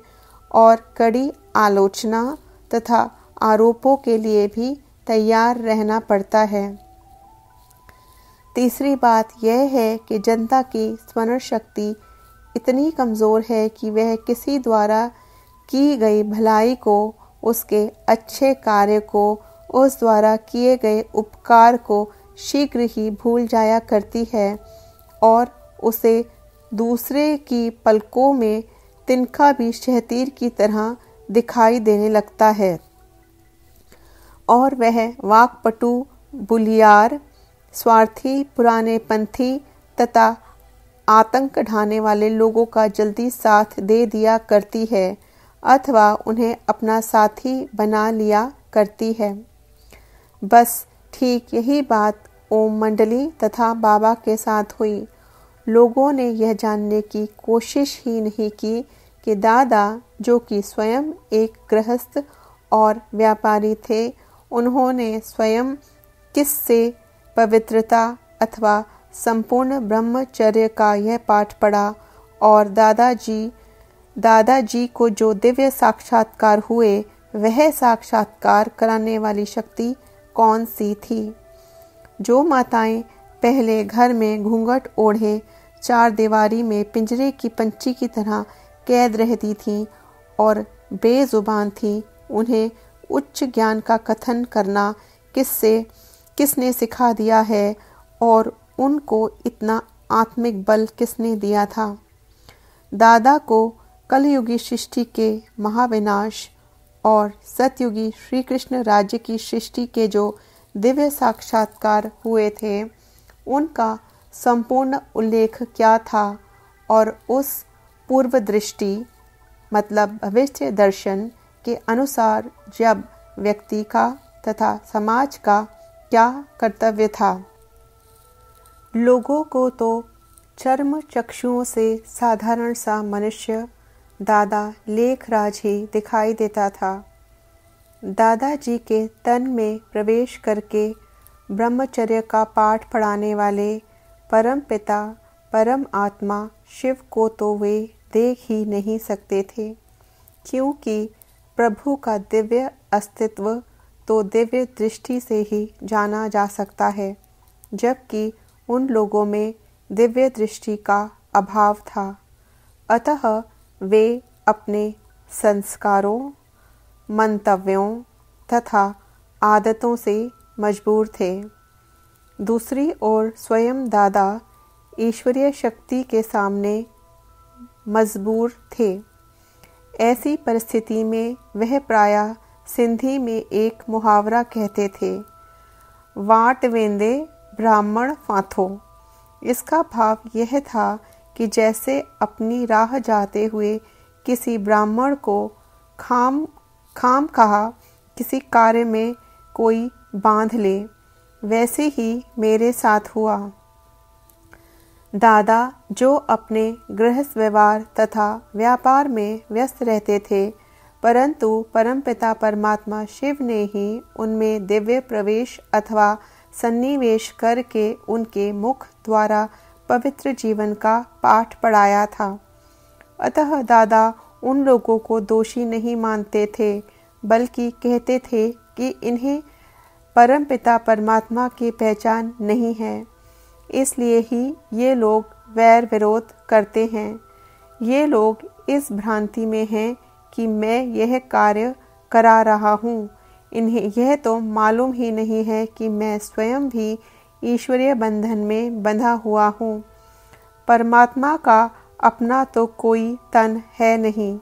और कड़ी आलोचना तथा आरोपों के लिए भी तैयार रहना पड़ता है। तीसरी बात यह है कि जनता की स्मरण शक्ति इतनी कमज़ोर है कि वह किसी द्वारा की गई भलाई को, उसके अच्छे कार्य को, उस द्वारा किए गए उपकार को शीघ्र ही भूल जाया करती है और उसे दूसरे की पलकों में तिनका भी शहतीर की तरह दिखाई देने लगता है और वह वाकपटु, बुलियार, स्वार्थी, पुराने पंथी तथा आतंक ढाने वाले लोगों का जल्दी साथ दे दिया करती है अथवा उन्हें अपना साथी बना लिया करती है। बस ठीक यही बात ओम मंडली तथा बाबा के साथ हुई। लोगों ने यह जानने की कोशिश ही नहीं की कि दादा, जो कि स्वयं एक गृहस्थ और व्यापारी थे, उन्होंने स्वयं किससे पवित्रता अथवा संपूर्ण ब्रह्मचर्य का यह पाठ पढ़ा और दादाजी को जो दिव्य साक्षात्कार हुए वह साक्षात्कार कराने वाली शक्ति कौन सी थी। जो माताएं पहले घर में घूंघट ओढ़े चार दीवारी में पिंजरे की पंछी की तरह कैद रहती थीं और बेजुबान थीं, उन्हें उच्च ज्ञान का कथन करना किसने सिखा दिया है और उनको इतना आत्मिक बल किसने दिया था। दादा को कलयुगी सृष्टि के महाविनाश और सतयुगी श्री कृष्ण राज्य की सृष्टि के जो दिव्य साक्षात्कार हुए थे, उनका संपूर्ण उल्लेख क्या था और उस पूर्व दृष्टि मतलब भविष्य दर्शन के अनुसार जब व्यक्ति का तथा समाज का क्या कर्तव्य था। लोगों को तो चर्म चक्षुओं से साधारण सा मनुष्य दादा लेखराज ही दिखाई देता था। दादाजी के तन में प्रवेश करके ब्रह्मचर्य का पाठ पढ़ाने वाले परम पिता परम आत्मा शिव को तो वे देख ही नहीं सकते थे, क्योंकि प्रभु का दिव्य अस्तित्व तो दिव्य दृष्टि से ही जाना जा सकता है, जबकि उन लोगों में दिव्य दृष्टि का अभाव था। अतः वे अपने संस्कारों, मंतव्यों तथा आदतों से मजबूर थे। दूसरी ओर स्वयं दादा ईश्वरीय शक्ति के सामने मजबूर थे। ऐसी परिस्थिति में वह प्रायः सिंधी में एक मुहावरा कहते थे, वाट वेंदे ब्राह्मण फाथो। इसका भाव यह था कि जैसे अपनी राह जाते हुए किसी ब्राह्मण को खाम कहा किसी कार्य में कोई बांध ले, वैसे ही मेरे साथ हुआ। दादा जो अपने गृहस्थ व्यवहार तथा व्यापार में व्यस्त रहते थे, परंतु परमपिता परमात्मा शिव ने ही उनमें दिव्य प्रवेश अथवा सन्निवेश करके उनके मुख द्वारा पवित्र जीवन का पाठ पढ़ाया था। अतः दादा उन लोगों को दोषी नहीं मानते थे, बल्कि कहते थे कि इन्हें परमपिता परमात्मा की पहचान नहीं है, इसलिए ही ये लोग वैर विरोध करते हैं। ये लोग इस भ्रांति में हैं कि मैं यह कार्य करा रहा हूँ। इन्हें यह तो मालूम ही नहीं है कि मैं स्वयं भी ईश्वरीय बंधन में बंधा हुआ हूँ। परमात्मा का अपना तो कोई तन है नहीं,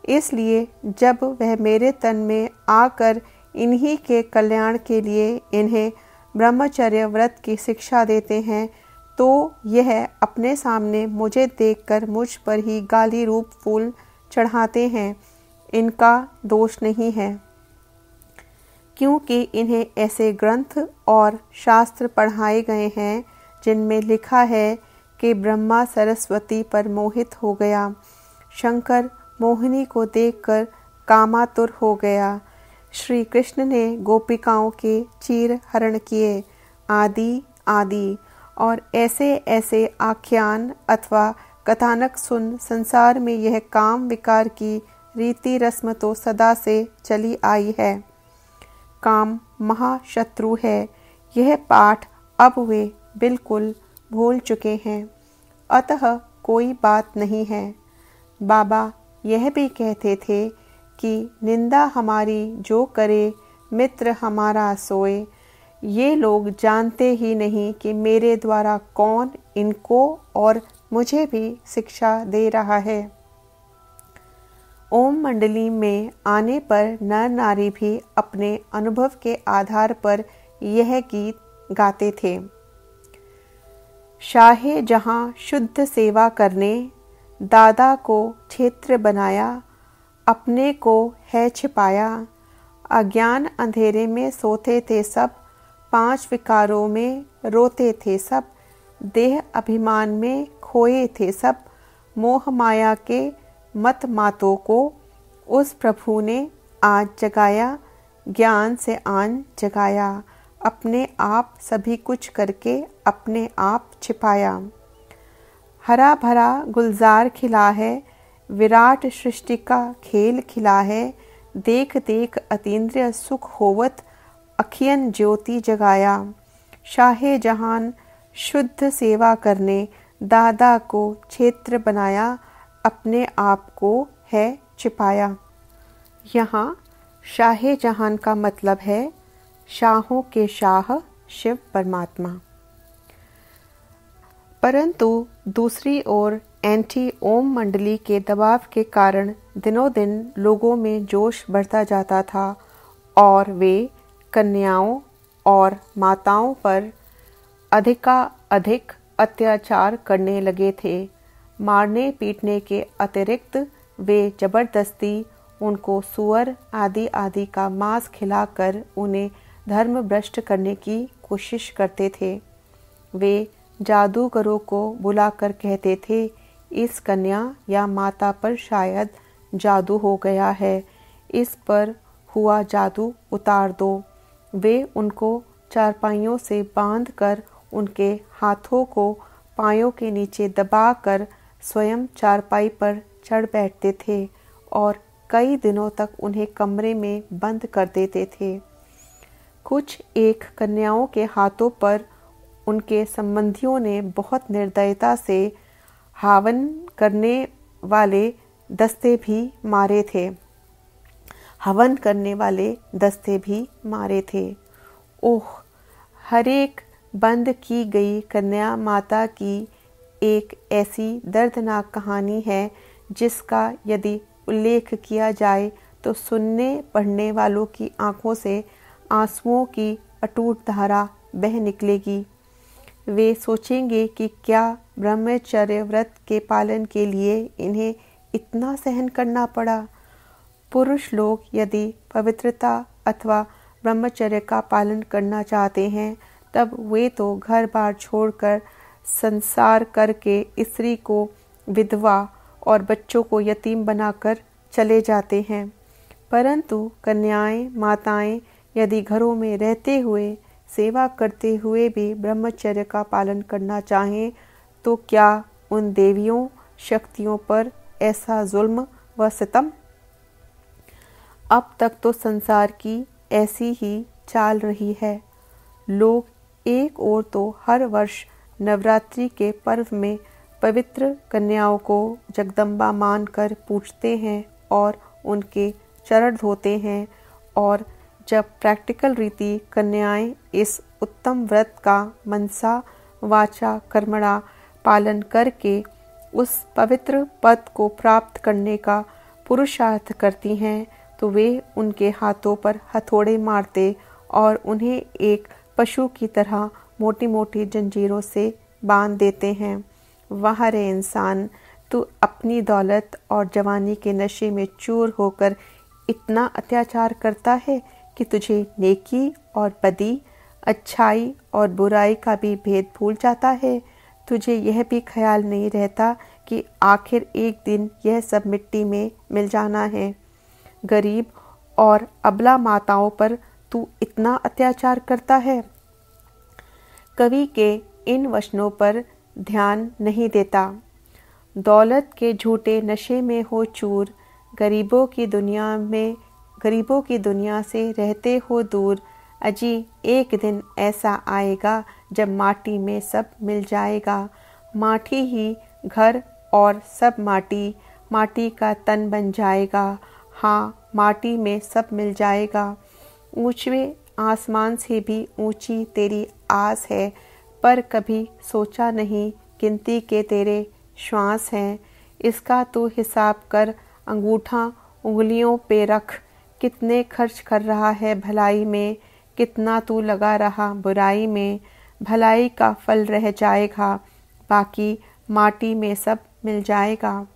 इसलिए जब वह मेरे तन में आकर इन्हीं के कल्याण के लिए इन्हें ब्रह्मचर्य व्रत की शिक्षा देते हैं, तो यह अपने सामने मुझे देखकर मुझ पर ही गाली रूप फूल चढ़ाते हैं। इनका दोष नहीं है, क्योंकि इन्हें ऐसे ग्रंथ और शास्त्र पढ़ाए गए हैं जिनमें लिखा है कि ब्रह्मा सरस्वती पर मोहित हो गया, शंकर मोहिनी को देखकर कामातुर हो गया, श्री कृष्ण ने गोपिकाओं के चीर हरण किए, आदि आदि। और ऐसे ऐसे आख्यान अथवा कथानक सुन संसार में यह काम विकार की रीति रस्म तो सदा से चली आई है। काम महाशत्रु है, यह पाठ अब वे बिल्कुल भूल चुके हैं, अतः कोई बात नहीं है। बाबा यह भी कहते थे कि निंदा हमारी जो करे मित्र हमारा सोए। ये लोग जानते ही नहीं कि मेरे द्वारा कौन इनको और मुझे भी शिक्षा दे रहा है। ओम मंडली में आने पर नर नारी भी अपने अनुभव के आधार पर यह गीत गाते थे। शाहे जहां शुद्ध सेवा करने, दादा को क्षेत्र बनाया, अपने को है छिपाया। अज्ञान अंधेरे में सोते थे सब, 5 विकारों में रोते थे सब। देह अभिमान में खोए थे सब, मोह माया के मत मातों को उस प्रभु ने आज जगाया। ज्ञान से आन जगाया, अपने आप सभी कुछ करके अपने आप छिपाया। हरा भरा गुलजार खिला है, विराट सृष्टि का खेल खिला है। देख देख अतीन्द्रिय सुख होवत, अखियन ज्योति जगाया। शाहे जहान शुद्ध सेवा करने, दादा को क्षेत्र बनाया, अपने आप को है छिपाया। यहाँ शाहे जहान का मतलब है शाहों के शाह शिव परमात्मा। परंतु दूसरी ओर एंटी ओम मंडली के दबाव के कारण दिनों दिन लोगों में जोश बढ़ता जाता था और वे कन्याओं और माताओं पर अधिक अत्याचार करने लगे थे। मारने पीटने के अतिरिक्त वे जबरदस्ती उनको सुअर आदि आदि का मांस खिलाकर उन्हें धर्म भ्रष्ट करने की कोशिश करते थे। वे जादूगरों को बुलाकर कहते थे, इस कन्या या माता पर शायद जादू हो गया है, इस पर हुआ जादू उतार दो। वे उनको चारपाइयों से बांधकर उनके हाथों को पायों के नीचे दबाकर स्वयं चारपाई पर चढ़ बैठते थे और कई दिनों तक उन्हें कमरे में बंद कर देते थे। कुछ एक कन्याओं के हाथों पर उनके संबंधियों ने बहुत निर्दयता से हवन करने वाले दस्ते भी मारे थे। ओह, हरेक बंद की गई कन्या माता की एक ऐसी दर्दनाक कहानी है जिसका यदि उल्लेख किया जाए तो सुनने पढ़ने वालों की आंखों से आंसुओं की अटूट धारा बह निकलेगी। वे सोचेंगे कि क्या ब्रह्मचर्य व्रत के पालन के लिए इन्हें इतना सहन करना पड़ा। पुरुष लोग यदि पवित्रता अथवा ब्रह्मचर्य का पालन करना चाहते हैं, तब वे तो घर बार छोड़कर संसार करके स्त्री को विधवा और बच्चों को यतीम बनाकर चले जाते हैं। परंतु कन्याएं, माताएं यदि घरों में रहते हुए, सेवा करते हुए भी ब्रह्मचर्य का पालन करना चाहें, तो क्या उन देवियों शक्तियों पर ऐसा जुल्म व सितम? अब तक तो संसार की ऐसी ही चाल रही है। लोग एक ओर तो हर वर्ष नवरात्रि के पर्व में पवित्र कन्याओं को जगदम्बा मानकर पूजते हैं और उनके चरण धोते हैं, और जब प्रैक्टिकल रीति कन्याएं इस उत्तम व्रत का मनसा वाचा कर्मणा पालन करके उस पवित्र पद को प्राप्त करने का पुरुषार्थ करती हैं, तो वे उनके हाथों पर हथौड़े मारते और उन्हें एक पशु की तरह मोटी मोटी जंजीरों से बांध देते हैं। वाह रे इंसान, तू अपनी दौलत और जवानी के नशे में चूर होकर इतना अत्याचार करता है कि तुझे नेकी और बदी, अच्छाई और बुराई का भी भेद भूल जाता है। तुझे यह भी ख्याल नहीं रहता कि आखिर एक दिन यह सब मिट्टी में मिल जाना है। गरीब और अबला माताओं पर तू इतना अत्याचार करता है। कवि के इन वचनों पर ध्यान नहीं देता। दौलत के झूठे नशे में हो चूर, गरीबों की दुनिया से रहते हो दूर। अजी एक दिन ऐसा आएगा जब माटी में सब मिल जाएगा। माटी ही घर और सब माटी, माटी का तन बन जाएगा। हाँ, माटी में सब मिल जाएगा। ऊंचे आसमान से भी ऊंची तेरी आस है, पर कभी सोचा नहीं गिनती के तेरे श्वास हैं। इसका तू हिसाब कर, अंगूठा उंगलियों पे रख। कितने खर्च कर रहा है भलाई में, कितना तू लगा रहा बुराई में। भलाई का फल रह जाएगा, बाकी माटी में सब मिल जाएगा।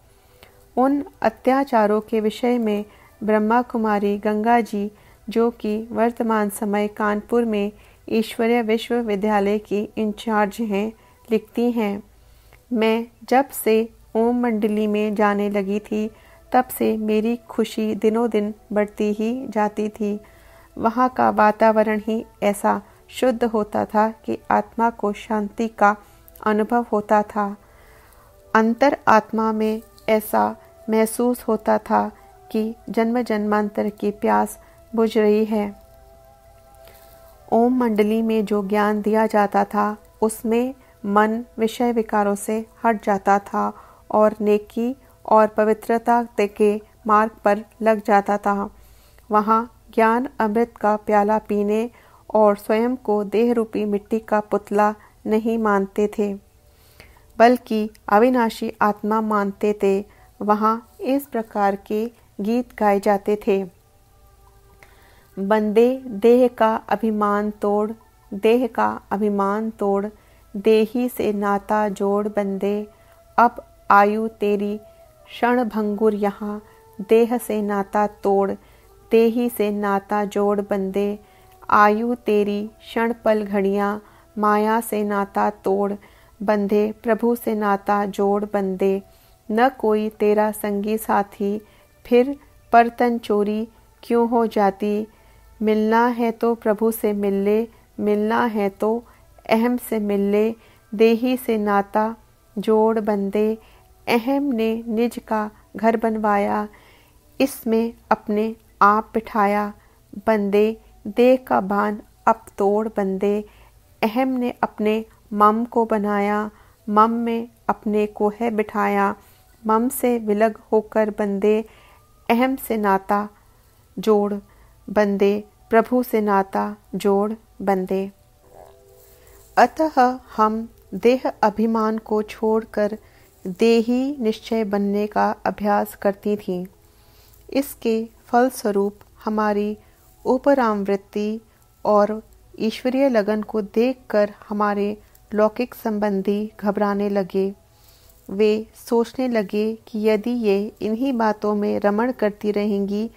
उन अत्याचारों के विषय में ब्रह्मा कुमारी गंगा जी, जो कि वर्तमान समय कानपुर में ईश्वरीय विश्वविद्यालय की इंचार्ज हैं, लिखती हैं, मैं जब से ओम मंडली में जाने लगी थी, तब से मेरी खुशी दिनों दिन बढ़ती ही जाती थी। वहाँ का वातावरण ही ऐसा शुद्ध होता था कि आत्मा को शांति का अनुभव होता था। अंतर आत्मा में ऐसा महसूस होता था कि जन्म जन्मांतर की प्यास बुझ रही है। ओम मंडली में जो ज्ञान दिया जाता था, उसमें मन विषय विकारों से हट जाता था और नेकी और पवित्रता के मार्ग पर लग जाता था। वहाँ ज्ञान अमृत का प्याला पीने और स्वयं को देह रूपी मिट्टी का पुतला नहीं मानते थे, बल्कि अविनाशी आत्मा मानते थे। वहाँ इस प्रकार के गीत गाए जाते थे, बंदे देह का अभिमान तोड़, देह का अभिमान तोड़, देही से नाता जोड़ बंदे। अब आयु तेरी क्षण भंगुर यहाँ, देह से नाता तोड़, देही से नाता जोड़ बंदे। आयु तेरी क्षण पल घड़ियाँ, माया से नाता तोड़ बंदे। प्रभु से नाता जोड़ बंदे। न कोई तेरा संगी साथी, फिर परतन चोरी क्यों हो जाती। मिलना है तो प्रभु से मिल ले, मिलना है तो अहम से मिल ले। देही से नाता जोड़ बंदे। अहम ने निज का घर बनवाया, इसमें अपने आप बिठाया बंदे। देह का बांध अब तोड़ बंदे। अहम ने अपने मम को बनाया, मम में अपने को है बिठाया। मम से विलग होकर बंदे, अहम से नाता जोड़ बंदे। प्रभु से नाता जोड़ बंदे। अतः हम देह अभिमान को छोड़कर देही निश्चय बनने का अभ्यास करती थीं। इसके फलस्वरूप हमारी उपरामवृत्ति और ईश्वरीय लगन को देखकर हमारे लौकिक संबंधी घबराने लगे। वे सोचने लगे कि यदि ये इन्हीं बातों में रमण करती रहेंगी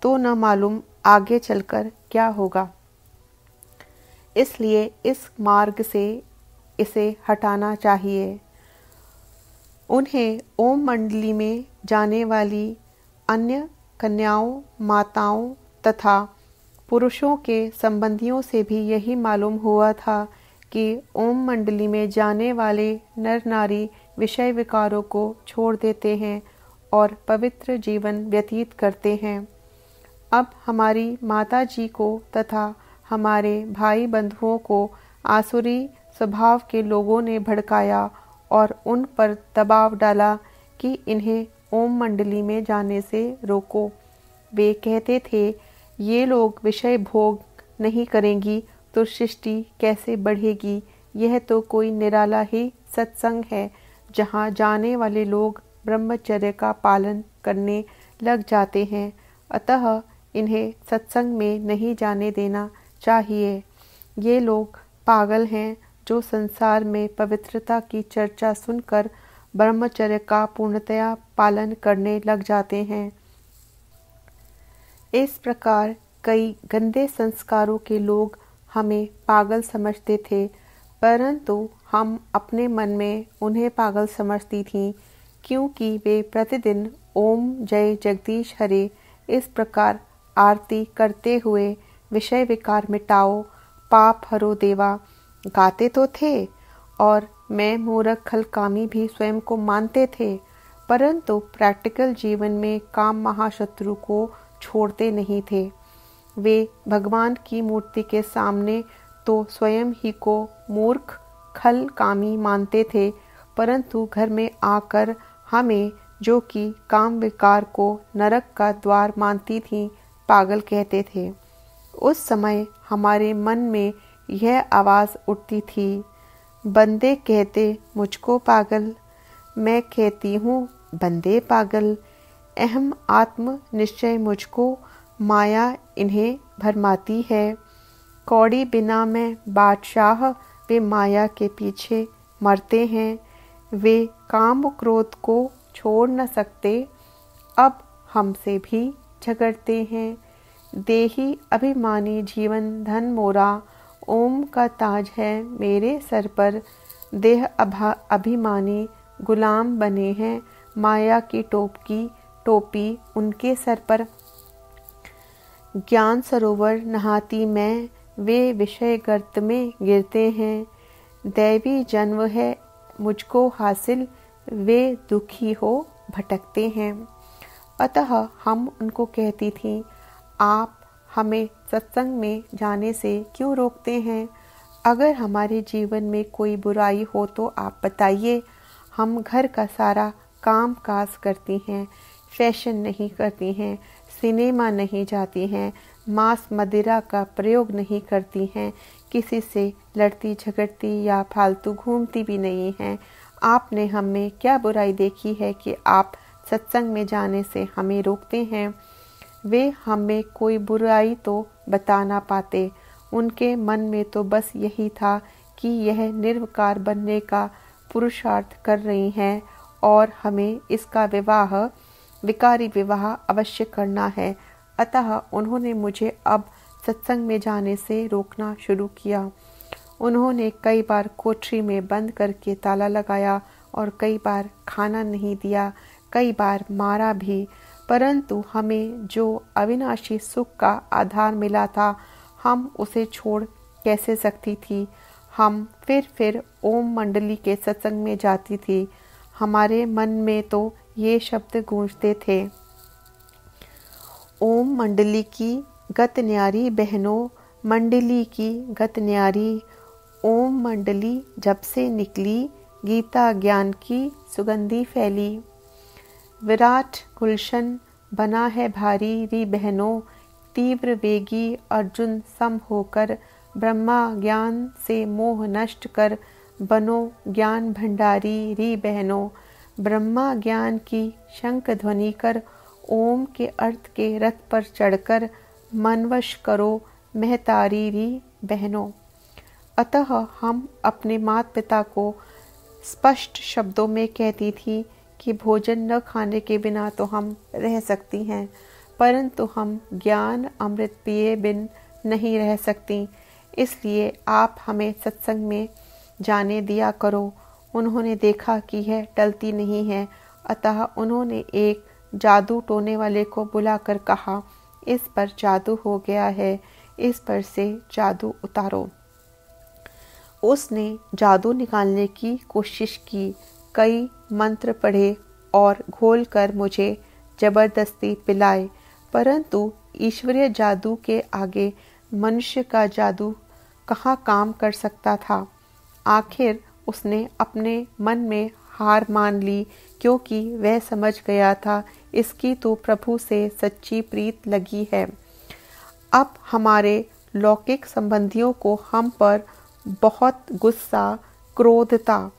तो न मालूम आगे चलकर क्या होगा। इसलिए इस मार्ग से इसे हटाना चाहिए। उन्हें ओम मंडली में जाने वाली अन्य कन्याओं, माताओं तथा पुरुषों के संबंधियों से भी यही मालूम हुआ था कि ओम मंडली में जाने वाले नर नारी विषय विकारों को छोड़ देते हैं और पवित्र जीवन व्यतीत करते हैं। अब हमारी माता जी को तथा हमारे भाई बंधुओं को आसुरी स्वभाव के लोगों ने भड़काया और उन पर दबाव डाला कि इन्हें ओम मंडली में जाने से रोको। वे कहते थे, ये लोग विषय भोग नहीं करेंगी तो सृष्टि कैसे बढ़ेगी। यह तो कोई निराला ही सत्संग है जहाँ जाने वाले लोग ब्रह्मचर्य का पालन करने लग जाते हैं। अतः इन्हें सत्संग में नहीं जाने देना चाहिए। ये लोग पागल हैं जो संसार में पवित्रता की चर्चा सुनकर ब्रह्मचर्य का पूर्णतया पालन करने लग जाते हैं। इस प्रकार कई गंदे संस्कारों के लोग हमें पागल समझते थे, परंतु हम अपने मन में उन्हें पागल समझती थीं, क्योंकि वे प्रतिदिन ओम जय जगदीश हरे इस प्रकार आरती करते हुए विषय विकार मिटाओ, पाप हरो देवा गाते तो थे और मैं मूर्ख खलकामी भी स्वयं को मानते थे, परंतु प्रैक्टिकल जीवन में काम महाशत्रु को छोड़ते नहीं थे। वे भगवान की मूर्ति के सामने तो स्वयं ही को मूर्ख खल कामी मानते थे, परंतु घर में आकर हमें, जो कि काम विकार को नरक का द्वार मानती थी, पागल कहते थे। उस समय हमारे मन में यह आवाज़ उठती थी, बंदे कहते मुझको पागल, मैं कहती हूँ बंदे पागल। अहम आत्म निश्चय मुझको, माया इन्हें भरमाती है। कौड़ी बिना में बादशाह, वे माया के पीछे मरते हैं। वे काम क्रोध को छोड़ न सकते, अब हमसे भी झगड़ते हैं। देही अभिमानी जीवन धन मोरा, ओम का ताज है मेरे सर पर। देह अभिमानी गुलाम बने हैं, माया की टोपी उनके सर पर। ज्ञान सरोवर नहाती मैं, वे विषय गर्त में गिरते हैं। दैवी जन्म है मुझको हासिल, वे दुखी हो भटकते हैं। अतः हम उनको कहती थीं, आप हमें सत्संग में जाने से क्यों रोकते हैं? अगर हमारे जीवन में कोई बुराई हो तो आप बताइए। हम घर का सारा काम काज करती हैं, फैशन नहीं करती हैं, सिनेमा नहीं जाती हैं, मांस मदिरा का प्रयोग नहीं करती हैं, किसी से लड़ती झगड़ती या फालतू घूमती भी नहीं हैं। आपने हमें क्या बुराई देखी है कि आप सत्संग में जाने से हमें रोकते हैं? वे हमें कोई बुराई तो बता ना पाते। उनके मन में तो बस यही था कि यह निर्विकार बनने का पुरुषार्थ कर रही हैं और हमें इसका विकारी विवाह अवश्य करना है। अतः उन्होंने मुझे अब सत्संग में जाने से रोकना शुरू किया। उन्होंने कई बार कोठरी में बंद करके ताला लगाया और कई बार खाना नहीं दिया, कई बार मारा भी, परंतु हमें जो अविनाशी सुख का आधार मिला था, हम उसे छोड़ कैसे सकती थी। हम फिर ओम मंडली के सत्संग में जाती थी। हमारे मन में तो ये शब्द गूंजते थे, ओम मंडली की गत न्यारी बहनों, मंडली की गत न्यारी। ओम मंडली जब से निकली, गीता ज्ञान की सुगंधी फैली। विराट गुलशन बना है भारी री बहनों, तीव्र वेगी अर्जुन सम होकर। ब्रह्मा ज्ञान से मोह नष्ट कर, बनो ज्ञान भंडारी री बहनों। ब्रह्मा ज्ञान की शंख ध्वनि कर, ओम के अर्थ के रथ पर चढ़कर मनवश करो महतारी री बहनों। अतः हम अपने माता पिता को स्पष्ट शब्दों में कहती थी कि भोजन न खाने के बिना तो हम रह सकती हैं, परंतु हम ज्ञान अमृत पिए बिन नहीं रह सकती, इसलिए आप हमें सत्संग में जाने दिया करो। उन्होंने देखा कि यह टलती नहीं है, अतः उन्होंने एक जादू टोने वाले को बुलाकर कहा, इस पर जादू हो गया है, इस पर से जादू उतारो। उसने जादू निकालने की कोशिश की, कई मंत्र पढ़े और घोलकर मुझे जबरदस्ती पिलाए, परंतु ईश्वरीय जादू के आगे मनुष्य का जादू कहाँ काम कर सकता था। आखिर उसने अपने मन में हार मान ली, क्योंकि वह समझ गया था इसकी तो प्रभु से सच्ची प्रीत लगी है। अब हमारे लौकिक संबंधियों को हम पर बहुत गुस्सा, क्रोध था।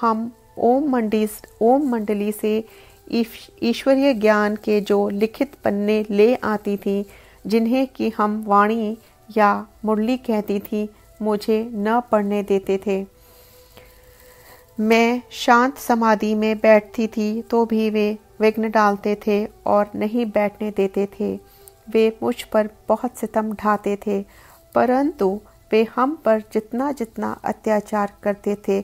हम ओम मंडली से ईश्वरीय ज्ञान के जो लिखित पन्ने ले आती थी, जिन्हें कि हम वाणी या मुरली कहती थी, मुझे न पढ़ने देते थे। मैं शांत समाधि में बैठती थी तो भी वे विघ्न डालते थे और नहीं बैठने देते थे। वे मुझ पर बहुत सितम ढाते थे, परंतु वे हम पर जितना जितना अत्याचार करते थे,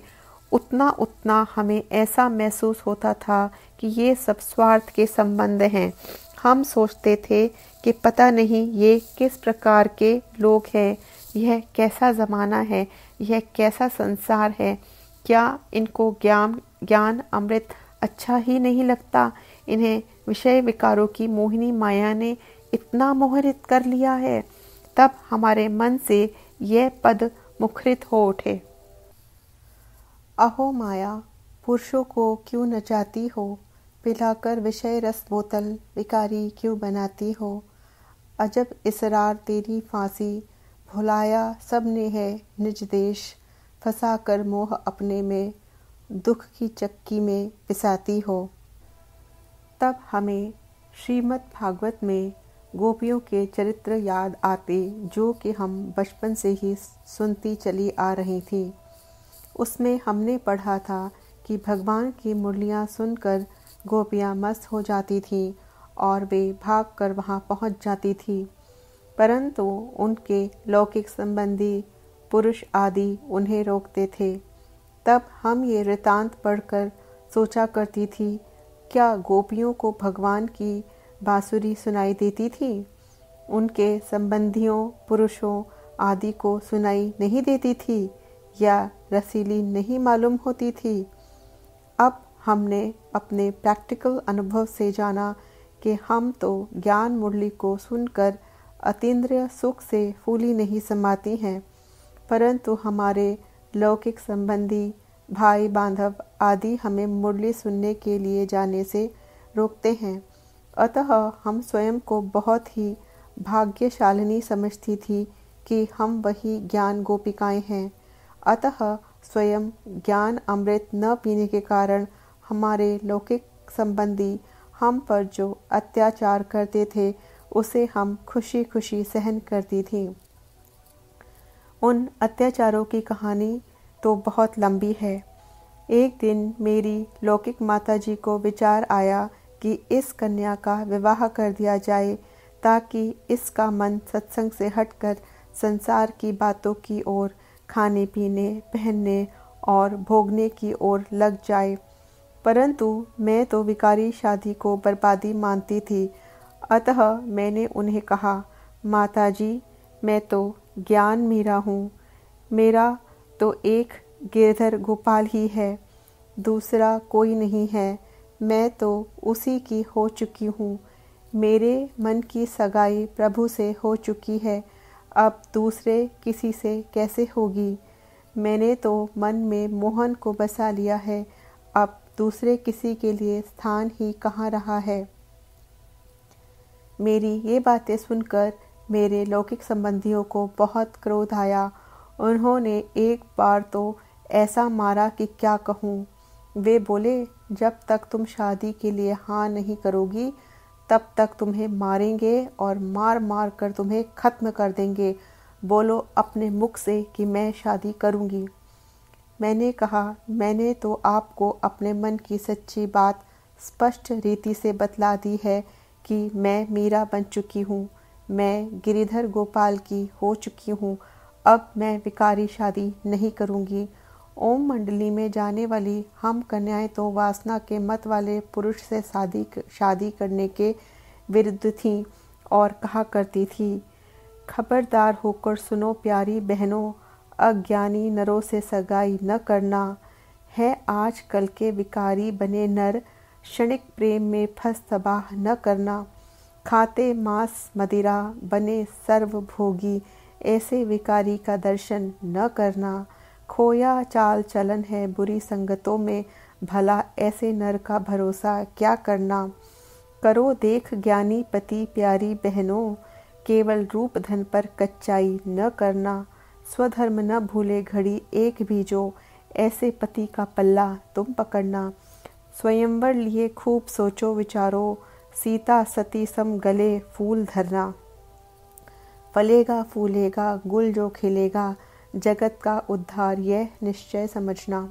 उतना उतना हमें ऐसा महसूस होता था कि ये सब स्वार्थ के संबंध हैं। हम सोचते थे कि पता नहीं ये किस प्रकार के लोग हैं, यह कैसा ज़माना है, यह कैसा संसार है। क्या इनको ज्ञान अमृत अच्छा ही नहीं लगता? इन्हें विषय विकारों की मोहिनी माया ने इतना मोहित कर लिया है। तब हमारे मन से यह पद मुखरित हो उठे, अहो माया, पुरुषों को क्यों नचाती हो, पिलाकर विषय रस बोतल विकारी क्यों बनाती हो। अजब इसरार तेरी फांसी, भुलाया सबने है निज देश, फंसा कर मोह अपने में, दुख की चक्की में पिसाती हो। तब हमें श्रीमद् भागवत में गोपियों के चरित्र याद आते, जो कि हम बचपन से ही सुनती चली आ रही थी। उसमें हमने पढ़ा था कि भगवान की मुरलियाँ सुनकर गोपियाँ मस्त हो जाती थीं और वे भागकर वहाँ पहुँच जाती थी, परंतु उनके लौकिक संबंधी पुरुष आदि उन्हें रोकते थे। तब हम ये वृतांत पढ़कर सोचा करती थी, क्या गोपियों को भगवान की बांसुरी सुनाई देती थी? उनके संबंधियों पुरुषों आदि को सुनाई नहीं देती थी या रसीली नहीं मालूम होती थी? अब हमने अपने प्रैक्टिकल अनुभव से जाना कि हम तो ज्ञान मुरली को सुनकर अतीन्द्रिय सुख से फूली नहीं समाती हैं, परंतु हमारे लौकिक संबंधी भाई बांधव आदि हमें मुरली सुनने के लिए जाने से रोकते हैं। अतः हम स्वयं को बहुत ही भाग्यशालिनी समझती थी कि हम वही ज्ञान गोपिकाएं हैं। अतः स्वयं ज्ञान अमृत न पीने के कारण हमारे लौकिक संबंधी हम पर जो अत्याचार करते थे, उसे हम खुशी खुशी सहन करती थी। उन अत्याचारों की कहानी तो बहुत लंबी है। एक दिन मेरी लौकिक माताजी को विचार आया कि इस कन्या का विवाह कर दिया जाए, ताकि इसका मन सत्संग से हटकर संसार की बातों की ओर, खाने पीने, पहनने और भोगने की ओर लग जाए। परंतु मैं तो विकारी शादी को बर्बादी मानती थी। अतः मैंने उन्हें कहा, माताजी, मैं तो ज्ञान मीरा हूँ। मेरा तो एक गिरधर गोपाल ही है, दूसरा कोई नहीं है। मैं तो उसी की हो चुकी हूँ। मेरे मन की सगाई प्रभु से हो चुकी है, अब दूसरे किसी से कैसे होगी? मैंने तो मन में मोहन को बसा लिया है, अब दूसरे किसी के लिए स्थान ही कहाँ रहा है। मेरी ये बातें सुनकर मेरे लौकिक संबंधियों को बहुत क्रोध आया। उन्होंने एक बार तो ऐसा मारा कि क्या कहूँ। वे बोले, जब तक तुम शादी के लिए हाँ नहीं करोगी, तब तक तुम्हें मारेंगे और मार मार कर तुम्हें खत्म कर देंगे। बोलो अपने मुख से कि मैं शादी करूँगी। मैंने कहा, मैंने तो आपको अपने मन की सच्ची बात स्पष्ट रीति से बतला दी है कि मैं मीरा बन चुकी हूँ, मैं गिरिधर गोपाल की हो चुकी हूँ, अब मैं विकारी शादी नहीं करूँगी। ओम मंडली में जाने वाली हम कन्याएं तो वासना के मत वाले पुरुष से शादी करने के विरुद्ध थीं और कहा करती थी, खबरदार होकर सुनो प्यारी बहनों, अज्ञानी नरों से सगाई न करना है। आज कल के विकारी बने नर क्षणिक प्रेम में फंस तबाह न करना। खाते मांस मदिरा बने सर्वभोगी, ऐसे विकारी का दर्शन न करना। खोया चाल चलन है बुरी संगतों में, भला ऐसे नर का भरोसा क्या करना। करो देख ज्ञानी पति प्यारी बहनों, केवल रूप धन पर कच्चाई न करना। स्वधर्म न भूले घड़ी एक भी जो, ऐसे पति का पल्ला तुम पकड़ना। स्वयंवर लिए खूब सोचो विचारो, सीता सती सम गले फूल धरना। फलेगा फूलेगा गुल जो खिलेगा, जगत का उद्धार यह निश्चय समझना।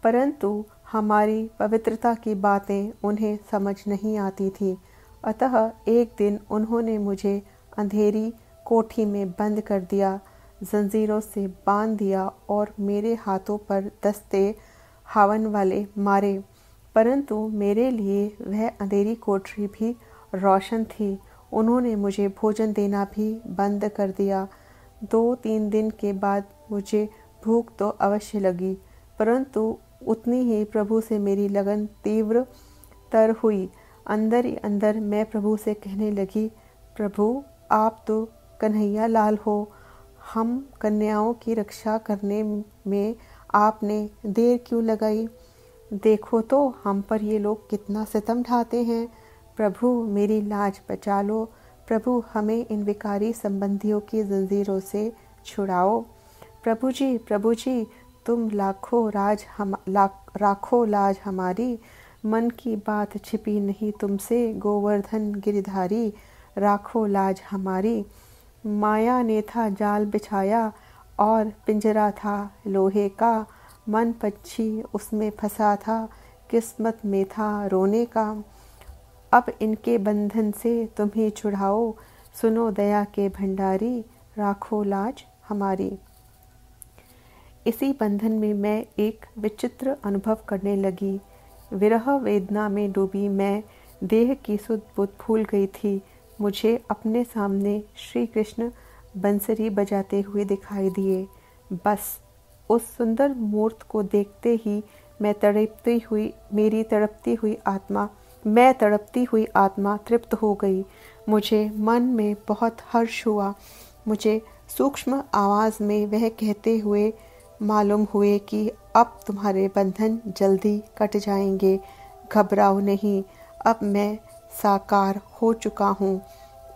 परंतु हमारी पवित्रता की बातें उन्हें समझ नहीं आती थी। अतः एक दिन उन्होंने मुझे अंधेरी कोठी में बंद कर दिया, जंजीरों से बांध दिया और मेरे हाथों पर दस्ते हावन वाले मारे। परंतु मेरे लिए वह अंधेरी कोठरी भी रोशन थी। उन्होंने मुझे भोजन देना भी बंद कर दिया। 2-3 दिन के बाद मुझे भूख तो अवश्य लगी, परंतु उतनी ही प्रभु से मेरी लगन तीव्र तर हुई। अंदर ही अंदर मैं प्रभु से कहने लगी, प्रभु आप तो कन्हैया लाल हो, हम कन्याओं की रक्षा करने में आपने देर क्यों लगाई। देखो तो हम पर ये लोग कितना सितम ढाते हैं। प्रभु मेरी लाज बचा लो, प्रभु हमें इन विकारी संबंधियों की जंजीरों से छुड़ाओ। प्रभु जी तुम राखो लाज हमारी, मन की बात छिपी नहीं तुमसे गोवर्धन गिरधारी। राखो लाज हमारी। माया ने था जाल बिछाया और पिंजरा था लोहे का, मन पक्षी उसमें फंसा था, किस्मत में था रोने का। अब इनके बंधन से तुम ही छुड़ाओ, सुनो दया के भंडारी, राखो लाज हमारी। इसी बंधन में मैं एक विचित्र अनुभव करने लगी। विरह वेदना में डूबी मैं देह की सुध बुध भूल गई थी। मुझे अपने सामने श्री कृष्ण बंसरी बजाते हुए दिखाई दिए। बस उस सुंदर मूर्त को देखते ही मैं तड़पती हुई आत्मा तृप्त हो गई। मुझे मन में बहुत हर्ष हुआ। मुझे सूक्ष्म आवाज में वह कहते हुए मालूम हुए कि अब तुम्हारे बंधन जल्दी कट जाएंगे, घबराओ नहीं, अब मैं साकार हो चुका हूँ।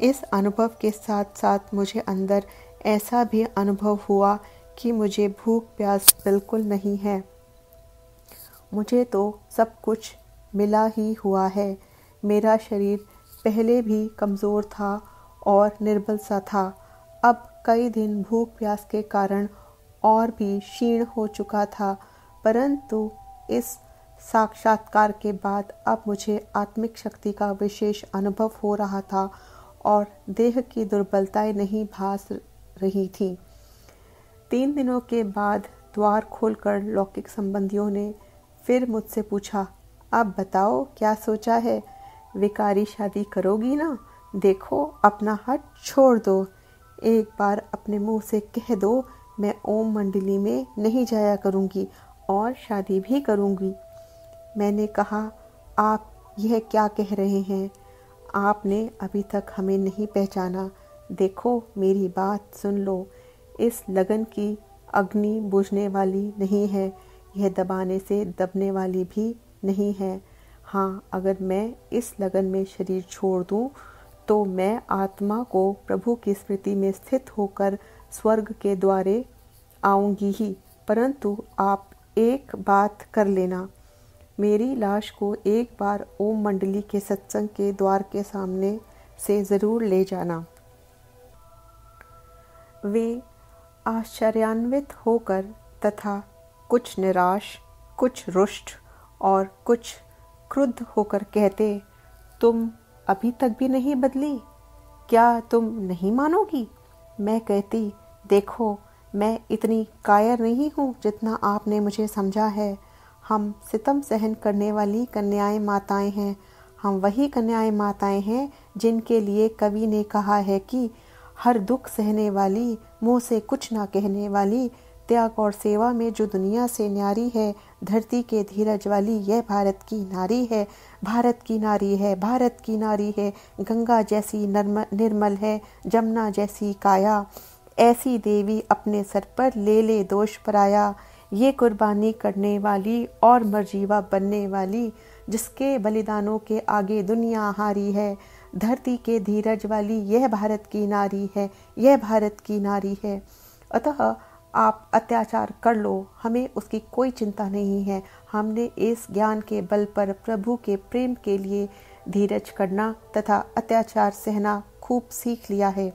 इस अनुभव के साथ साथ मुझे अंदर ऐसा भी अनुभव हुआ कि मुझे भूख प्यास बिल्कुल नहीं है। मुझे तो सब कुछ मिला ही हुआ है। मेरा शरीर पहले भी कमज़ोर था और निर्बल सा था, अब कई दिन भूख प्यास के कारण और भी क्षीण हो चुका था। परंतु इस साक्षात्कार के बाद अब मुझे आत्मिक शक्ति का विशेष अनुभव हो रहा था और देह की दुर्बलताएं नहीं भास रही थी। 3 दिनों के बाद द्वार खोलकर लौकिक संबंधियों ने फिर मुझसे पूछा, अब बताओ क्या सोचा है, विकारी शादी करोगी ना? देखो अपना हट छोड़ दो, एक बार अपने मुंह से कह दो मैं ओम मंडली में नहीं जाया करूंगी और शादी भी करूंगी। मैंने कहा, आप यह क्या कह रहे हैं? आपने अभी तक हमें नहीं पहचाना। देखो मेरी बात सुन लो, इस लगन की अग्नि बुझने वाली नहीं है, यह दबाने से दबने वाली भी नहीं है। हाँ, अगर मैं इस लगन में शरीर छोड़ दूं तो मैं आत्मा को प्रभु की स्मृति में स्थित होकर स्वर्ग के द्वारे आऊंगी ही। परंतु आप एक बात कर लेना, मेरी लाश को एक बार ओम मंडली के सत्संग के द्वार के सामने से जरूर ले जाना। वे आश्चर्यान्वित होकर तथा कुछ निराश, कुछ रुष्ट और कुछ क्रुद्ध होकर कहते, तुम अभी तक भी नहीं बदली? क्या तुम नहीं मानोगी? मैं कहती, देखो, मैं इतनी कायर नहीं हूँ जितना आपने मुझे समझा है। हम सितम सहन करने वाली कन्याएं माताएं हैं। हम वही कन्याएं माताएं हैं जिनके लिए कवि ने कहा है कि हर दुख सहने वाली, मुंह से कुछ ना कहने वाली, त्याग और सेवा में जो दुनिया से न्यारी है, धरती के धीरज वाली, यह भारत की नारी है, भारत की नारी है, भारत की नारी है। गंगा जैसी निर्मल है, जमुना जैसी काया, ऐसी देवी अपने सर पर ले ले दोष पराया। ये कुर्बानी करने वाली और मर्जीवा बनने वाली, जिसके बलिदानों के आगे दुनिया हारी है, धरती के धीरज वाली, यह भारत की नारी है, यह भारत की नारी है। अतः आप अत्याचार कर लो, हमें उसकी कोई चिंता नहीं है। हमने इस ज्ञान के बल पर प्रभु के प्रेम के लिए धीरज करना तथा अत्याचार सहना खूब सीख लिया है।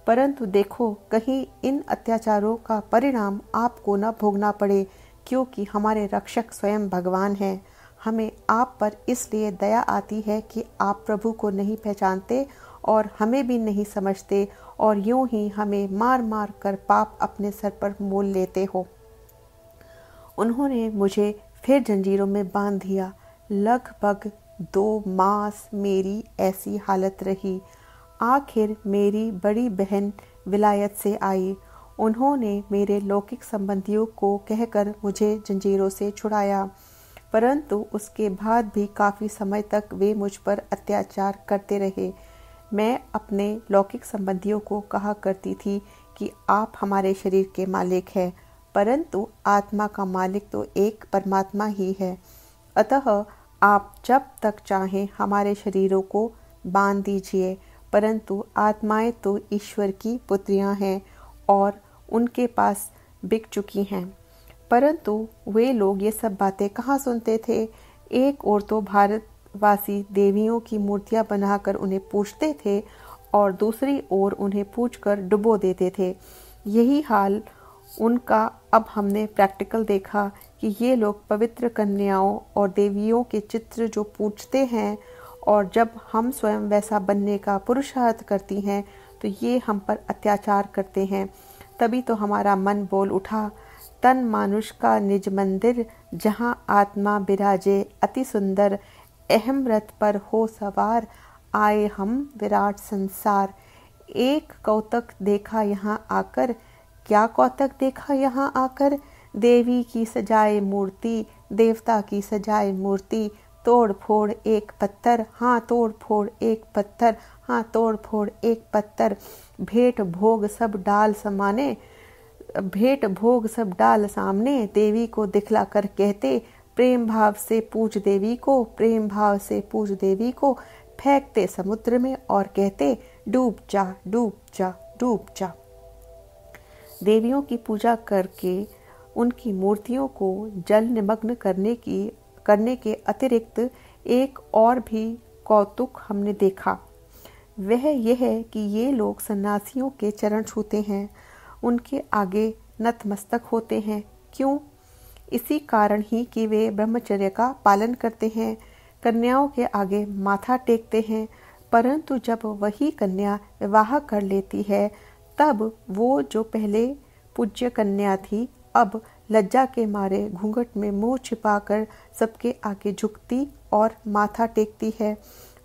परंतु देखो, कहीं इन अत्याचारों का परिणाम आपको न भोगना पड़े, क्योंकि हमारे रक्षक स्वयं भगवान हैं। हमें आप पर इसलिए दया आती है कि आप प्रभु को नहीं पहचानते और हमें भी नहीं समझते, और यूं ही हमें मार मार कर पाप अपने सर पर मोल लेते हो। उन्होंने मुझे फिर जंजीरों में बांध दिया। लगभग 2 मास मेरी ऐसी हालत रही। आखिर मेरी बड़ी बहन विलायत से आई। उन्होंने मेरे लौकिक संबंधियों को कहकर मुझे जंजीरों से छुड़ाया, परंतु उसके बाद भी काफ़ी समय तक वे मुझ पर अत्याचार करते रहे। मैं अपने लौकिक संबंधियों को कहा करती थी कि आप हमारे शरीर के मालिक हैं, परंतु आत्मा का मालिक तो एक परमात्मा ही है। अतः आप जब तक चाहें हमारे शरीरों को बांध दीजिए, परंतु आत्माएं तो ईश्वर की पुत्रियां हैं और उनके पास बिक चुकी हैं। परंतु वे लोग ये सब बातें कहाँ सुनते थे। एक ओर तो भारतवासी देवियों की मूर्तियां बनाकर उन्हें पूजते थे और दूसरी ओर उन्हें पूजकर डुबो देते थे। यही हाल उनका अब हमने प्रैक्टिकल देखा कि ये लोग पवित्र कन्याओं और देवियों के चित्र जो पूजते हैं, और जब हम स्वयं वैसा बनने का पुरुषार्थ करती हैं तो ये हम पर अत्याचार करते हैं। तभी तो हमारा मन बोल उठा, तन मानुष का निज मंदिर, जहाँ आत्मा बिराजे अति सुंदर, अहम रथ पर हो सवार, आए हम विराट संसार। एक कौतक देखा यहाँ आकर, क्या कौतक देखा यहाँ आकर, देवी की सजाए मूर्ति, देवता की सजाए मूर्ति, तोड़ फोड़ एक पत्थर, हाँ तोड़ फोड़ एक पत्थर, हाँ तोड़ फोड़ एक पत्थर, भेंट भोग सब डाल समाने, भेंट भोग सब डाल सामने, देवी को दिखला कर कहते, प्रेम भाव से पूज देवी को, प्रेम भाव से पूज देवी को, फेंकते समुद्र में और कहते, डूब जा डूब जा डूब जा। देवियों की पूजा करके उनकी मूर्तियों को जल निमग्न करने के अतिरिक्त एक और भी कौतुक हमने देखा। वह यह है कि ये लोग सन्यासियों के चरण छूते हैं, उनके आगे नतमस्तक होते हैं। क्यों? इसी कारण ही कि वे ब्रह्मचर्य का पालन करते हैं, कन्याओं के आगे माथा टेकते हैं। परंतु जब वही कन्या विवाह कर लेती है, तब वो जो पहले पूज्य कन्या थी, अब लज्जा के मारे घूंघट में मुंह छिपाकर सबके आगे झुकती और माथा टेकती है।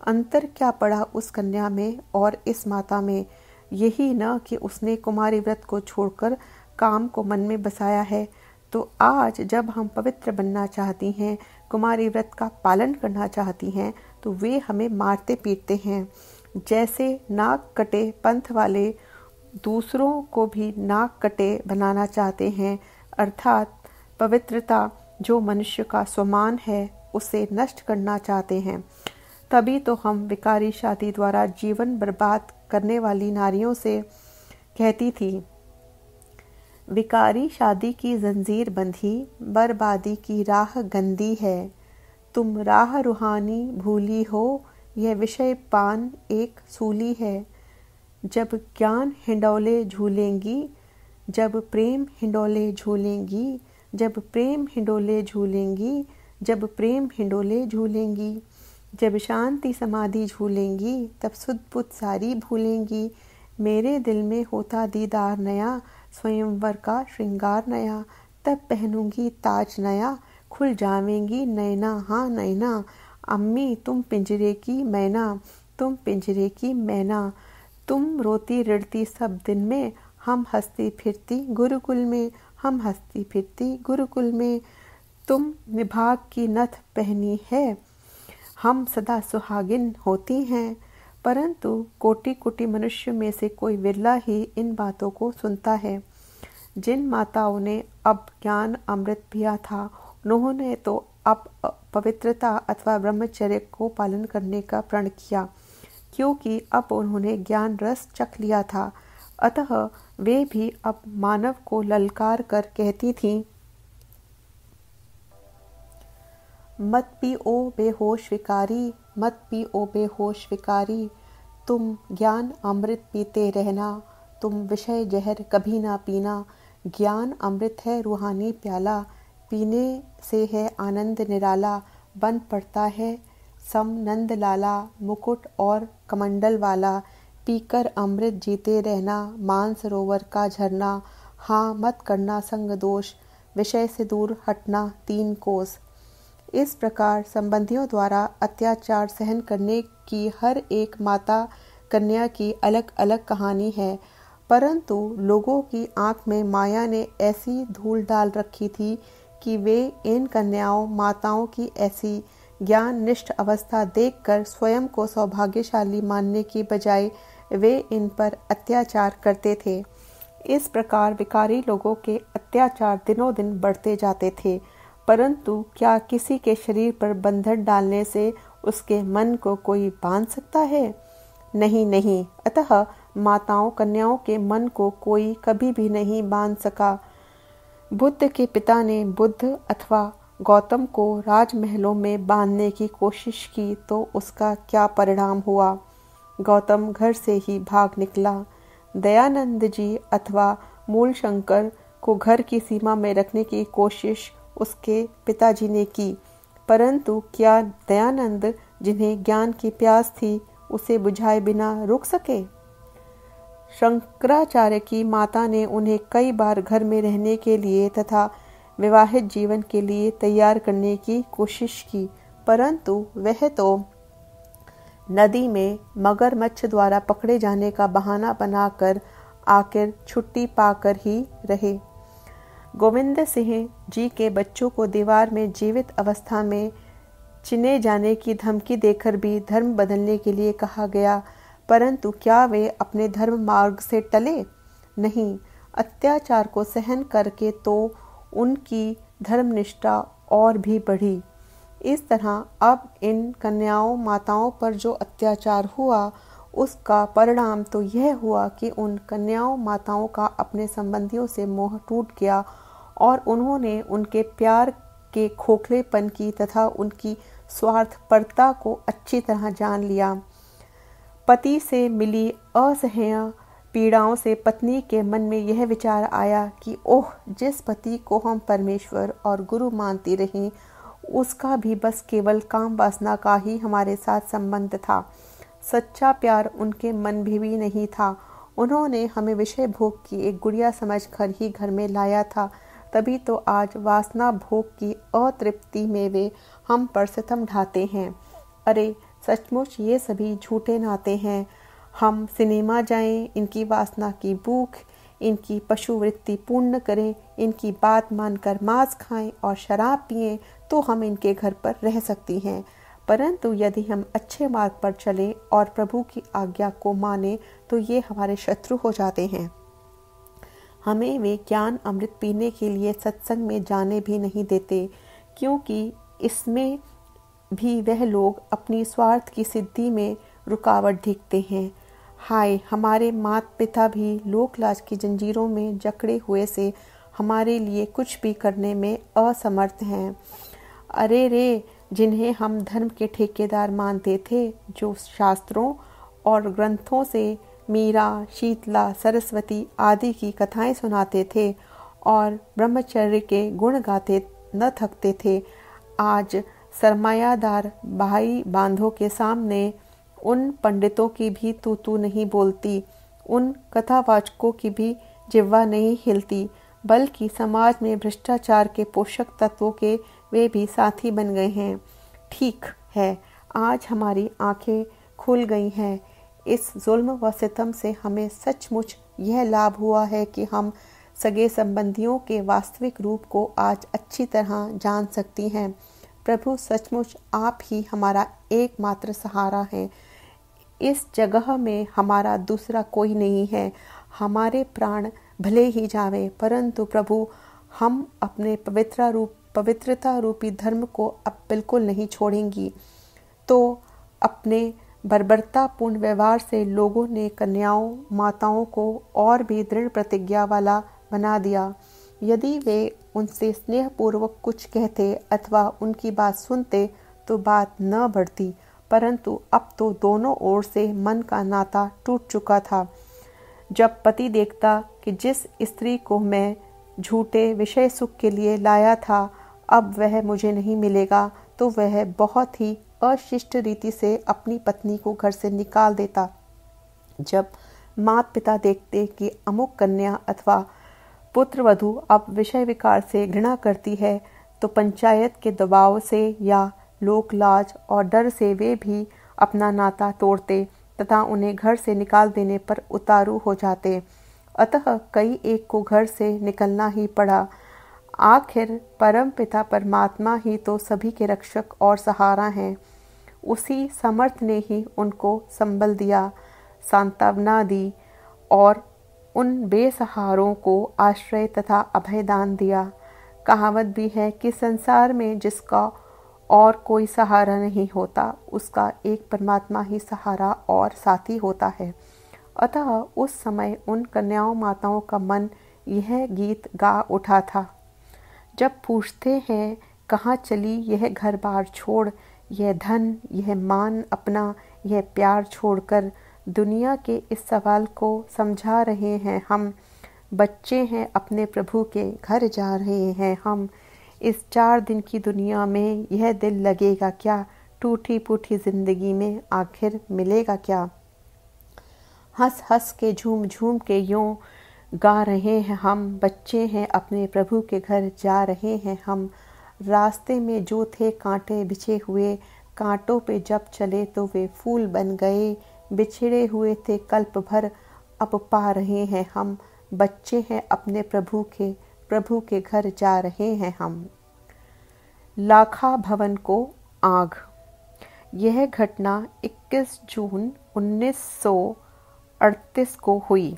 अंतर क्या पड़ा उस कन्या में और इस माता में? यही न कि उसने कुमारी व्रत को छोड़कर काम को मन में बसाया है। तो आज जब हम पवित्र बनना चाहती हैं, कुमारी व्रत का पालन करना चाहती हैं, तो वे हमें मारते पीटते हैं। जैसे नाक कटे पंथ वाले दूसरों को भी नाक कटे बनाना चाहते हैं, अर्थात पवित्रता जो मनुष्य का स्वमान है उसे नष्ट करना चाहते हैं। तभी तो हम विकारी शादी द्वारा जीवन बर्बाद करने वाली नारियों से कहती थी, विकारी शादी की जंजीर बंधी, बर्बादी की राह गंदी है। तुम राह रूहानी भूली हो, यह विषय पान एक सूली है। जब ज्ञान हिंडोले झूलेंगी, जब प्रेम हिंडोले झूलेंगी, जब प्रेम हिंडोले झूलेंगी, जब प्रेम हिंडोले झूलेंगी। जब शांति समाधि झूलेंगी तब सुध बुध सारी भूलेंगी। मेरे दिल में होता दीदार नया, स्वयंवर का श्रृंगार नया। तब पहनूंगी ताज नया, खुल जावेंगी नैना हाँ नैना। अम्मी तुम पिंजरे की मैना, तुम पिंजरे की मैना। तुम रोती रिड़ती सब दिन में, हम हंसती फिरती गुरुकुल में, हम हंसती फिरती गुरुकुल में। तुम विभाग की नथ पहनी है, हम सदा सुहागिन होती हैं। परंतु कोटि कोटि मनुष्य में से कोई विरला ही इन बातों को सुनता है। जिन माताओं ने अब ज्ञान अमृत पिया था, उन्होंने तो अब पवित्रता अथवा ब्रह्मचर्य को पालन करने का प्रण किया, क्योंकि अब उन्होंने ज्ञान रस चख लिया था। अतः वे भी अब मानव को ललकार कर कहती थीं, मत पी ओ बेहोश विकारी, मत पी ओ बेहोश विकारी। तुम ज्ञान अमृत पीते रहना, तुम विषय जहर कभी ना पीना। ज्ञान अमृत है रूहानी प्याला, पीने से है आनंद निराला। बन पड़ता है सम नंद लाला, मुकुट और कमंडल वाला। पीकर अमृत जीते रहना, मानसरोवर का झरना। हाँ मत करना संग दोष, विषय से दूर हटना 3 कोस। इस प्रकार संबंधियों द्वारा अत्याचार सहन करने की हर एक माता कन्या की अलग अलग कहानी है, परंतु लोगों की आंख में माया ने ऐसी धूल डाल रखी थी कि वे इन कन्याओं माताओं की ऐसी ज्ञान निष्ठ अवस्था देखकर स्वयं को सौभाग्यशाली मानने की बजाय वे इन पर अत्याचार करते थे। इस प्रकार विकारी लोगों के अत्याचार दिनों दिन बढ़ते जाते थे, परंतु क्या किसी के शरीर पर बंधन डालने से उसके मन को कोई बांध सकता है? नहीं नहीं। अतः माताओं कन्याओं के मन को कोई कभी भी नहीं बांध सका। बुद्ध के पिता ने बुद्ध अथवा गौतम को राजमहलों में बांधने की कोशिश की तो उसका क्या परिणाम हुआ? गौतम घर से ही भाग निकला। दयानंद जी अथवा मूल शंकर को घर की सीमा में रखने की कोशिश उसके पिताजी ने की, परंतु क्या दयानंद जिन्हें ज्ञान की प्यास थी उसे बुझाए बिना रुक सके? शंकराचार्य की माता ने उन्हें कई बार घर में रहने के लिए तथा विवाहित जीवन के लिए तैयार करने की कोशिश की, परंतु वह तो नदी में मगरमच्छ द्वारा पकड़े जाने का बहाना बनाकर आखिर छुट्टी पाकर ही रहे। गोविंद सिंह जी के बच्चों को दीवार में जीवित अवस्था में चिने जाने की धमकी देकर भी धर्म बदलने के लिए कहा गया, परंतु क्या वे अपने धर्म मार्ग से टले? नहीं, अत्याचार को सहन करके तो उनकी धर्मनिष्ठा और भी बढ़ी। इस तरह अब इन कन्याओं माताओं पर जो अत्याचार हुआ उसका परिणाम तो यह हुआ कि उन कन्याओं माताओं का अपने संबंधियों से मोह टूट गया और उन्होंने उनके प्यार के खोखलेपन की तथा उनकी स्वार्थपरता को अच्छी तरह जान लिया। पति से मिली असह्य पीड़ाओं से पत्नी के मन में यह विचार आया कि ओह, जिस पति को हम परमेश्वर और गुरु मानती रहीं उसका भी बस केवल काम वासना का ही हमारे साथ संबंध था, सच्चा प्यार उनके मन भी नहीं था। उन्होंने हमें विषय भोग की एक गुड़िया समझकर ही घर में लाया था, तभी तो आज वासना भोग की अतृप्ति में वे हम पर सितम ढाते हैं। अरे सचमुच ये सभी झूठे नाते हैं। हम सिनेमा जाएं, इनकी वासना की भूख, इनकी पशुवृत्ति पूर्ण करें, इनकी बात मानकर मांस खाएं और शराब पिएं तो हम इनके घर पर रह सकती हैं, परंतु यदि हम अच्छे मार्ग पर चलें और प्रभु की आज्ञा को माने तो ये हमारे शत्रु हो जाते हैं। हमें वे ज्ञान अमृत पीने के लिए सत्संग में जाने भी नहीं देते, क्योंकि इसमें भी वह लोग अपनी स्वार्थ की सिद्धि में रुकावट देखते हैं। हाय, हमारे माता पिता भी लोक लाज की जंजीरों में जकड़े हुए से हमारे लिए कुछ भी करने में असमर्थ हैं। अरे रे, जिन्हें हम धर्म के ठेकेदार मानते थे, जो शास्त्रों और ग्रंथों से मीरा, शीतला, सरस्वती आदि की कथाएं सुनाते थे और ब्रह्मचर्य के गुण गाते न थकते थे, आज सरमायादार भाई बांधों के सामने उन पंडितों की भी तू नहीं बोलती, उन कथावाचकों की भी जिह्वा नहीं हिलती, बल्कि समाज में भ्रष्टाचार के पोषक तत्वों के वे भी साथी बन गए हैं। ठीक है, आज हमारी आंखें खुल गई हैं। इस जुल्म व सितम से हमें सचमुच यह लाभ हुआ है कि हम सगे संबंधियों के वास्तविक रूप को आज अच्छी तरह जान सकती हैं। प्रभु, सचमुच आप ही हमारा एकमात्र सहारा हैं। इस जगह में हमारा दूसरा कोई नहीं है। हमारे प्राण भले ही जावे, परंतु प्रभु, हम अपने पवित्रता रूपी धर्म को अब बिल्कुल नहीं छोड़ेंगी। तो अपने बर्बरतापूर्ण व्यवहार से लोगों ने कन्याओं माताओं को और भी दृढ़ प्रतिज्ञा वाला बना दिया। यदि वे उनसे स्नेहपूर्वक कुछ कहते अथवा उनकी बात सुनते तो बात न बढ़ती, परंतु अब तो दोनों ओर से मन का नाता टूट चुका था। जब पति देखता कि जिस स्त्री को मैं झूठे विषय सुख के लिए लाया था अब वह मुझे नहीं मिलेगा, तो वह बहुत ही अशिष्ट रीति से अपनी पत्नी को घर से निकाल देता। जब माता पिता देखते कि अमुक कन्या अथवा पुत्रवधू अब विषय विकार से घृणा करती है, तो पंचायत के दबाव से या लोक लाज और डर से वे भी अपना नाता तोड़ते तथा उन्हें घर से निकाल देने पर उतारू हो जाते। अतः कई एक को घर से निकलना ही पड़ा। आखिर परम पिता परमात्मा ही तो सभी के रक्षक और सहारा हैं। उसी समर्थ ने ही उनको संबल दिया, सांत्वना दी और उन बेसहारों को आश्रय तथा अभयदान दिया। कहावत भी है कि संसार में जिसका और कोई सहारा नहीं होता, उसका एक परमात्मा ही सहारा और साथी होता है। अतः उस समय उन कन्याओं माताओं का मन यह गीत गा उठा था। जब पूछते हैं कहाँ चली यह घर बार छोड़, यह धन यह मान अपना यह प्यार छोड़कर, दुनिया के इस सवाल को समझा रहे हैं हम। बच्चे हैं अपने प्रभु के घर जा रहे हैं हम। इस 4 दिन की दुनिया में यह दिल लगेगा क्या, टूटी फूटी जिंदगी में आखिर मिलेगा क्या। हंस हंस के झूम झूम के यूं गा रहे हैं हम, बच्चे हैं अपने प्रभु के घर जा रहे हैं हम। रास्ते में जो थे कांटे बिछे हुए, कांटों पे जब चले तो वे फूल बन गए। बिछड़े हुए थे कल्प भर, अब पा रहे हैं हम। बच्चे हैं अपने प्रभु के घर जा रहे हैं हम। लाखा भवन को आग। यह घटना 21 जून 1938 को हुई।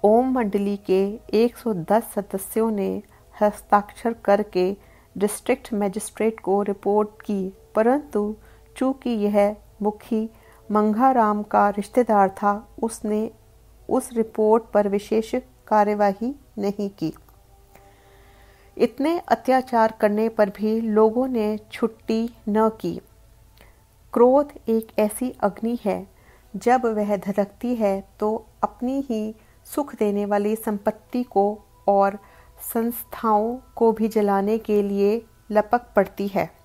ओम मंडली के 110 सदस्यों ने हस्ताक्षर करके डिस्ट्रिक्ट मजिस्ट्रेट को रिपोर्ट की, परंतु चूंकि यह मुखी मंगाराम का रिश्तेदार था, उसने उस रिपोर्ट पर विशेष कार्यवाही नहीं की। इतने अत्याचार करने पर भी लोगों ने छुट्टी न की। क्रोध एक ऐसी अग्नि है, जब वह धधकती है तो अपनी ही सुख देने वाली संपत्ति को और संस्थाओं को भी जलाने के लिए लपक पड़ती है।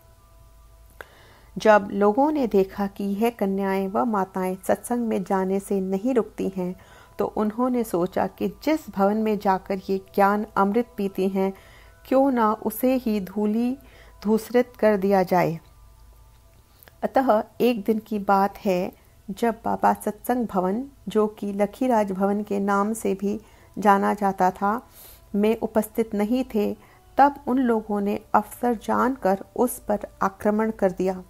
जब लोगों ने देखा कि यह कन्याएं व माताएं सत्संग में जाने से नहीं रुकती हैं, तो उन्होंने सोचा कि जिस भवन में जाकर ये ज्ञान अमृत पीती हैं, क्यों ना उसे ही धूसरित कर दिया जाए। अतः एक दिन की बात है, जब बाबा सत्संग भवन, जो कि लखीराज भवन के नाम से भी जाना जाता था, में उपस्थित नहीं थे, तब उन लोगों ने अवसर जानकर उस पर आक्रमण कर दिया।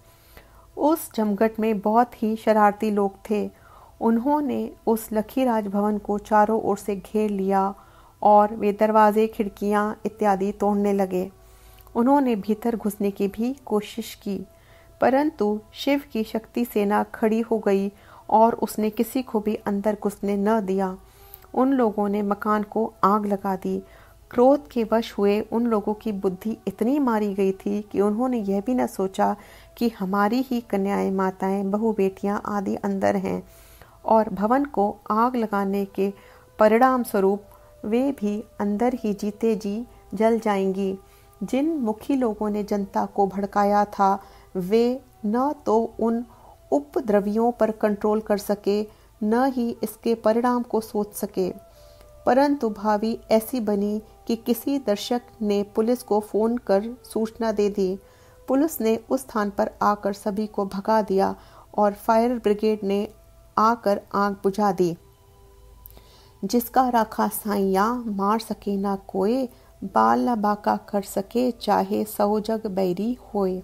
उस जमघट में बहुत ही शरारती लोग थे। उन्होंने उस लखीराज भवन को चारों ओर से घेर लिया और वे दरवाजे खिड़कियां इत्यादि तोड़ने लगे। उन्होंने भीतर घुसने की भी कोशिश की, परंतु शिव की शक्ति सेना खड़ी हो गई और उसने किसी को भी अंदर घुसने न दिया। उन लोगों ने मकान को आग लगा दी। क्रोध के वश हुए उन लोगों की बुद्धि इतनी मारी गई थी कि उन्होंने यह भी न सोचा कि हमारी ही कन्याएं माताएं बहू बेटियां आदि अंदर हैं और भवन को आग लगाने के परिणाम स्वरूप वे भी अंदर ही जीते जी जल जाएंगी। जिन मुखी लोगों ने जनता को भड़काया था वे न तो उन उपद्रवियों पर कंट्रोल कर सके, न ही इसके परिणाम को सोच सके। परंतु भावी ऐसी बनी कि किसी दर्शक ने पुलिस को फोन कर सूचना दे दी। पुलिस ने उस स्थान पर आकर सभी को भगा दिया और फायर ब्रिगेड ने आकर आग बुझा दी। जिसका राखा साइया मार सके ना कोई, बाल न बाका कर सके चाहे 100 जग बैरी होए।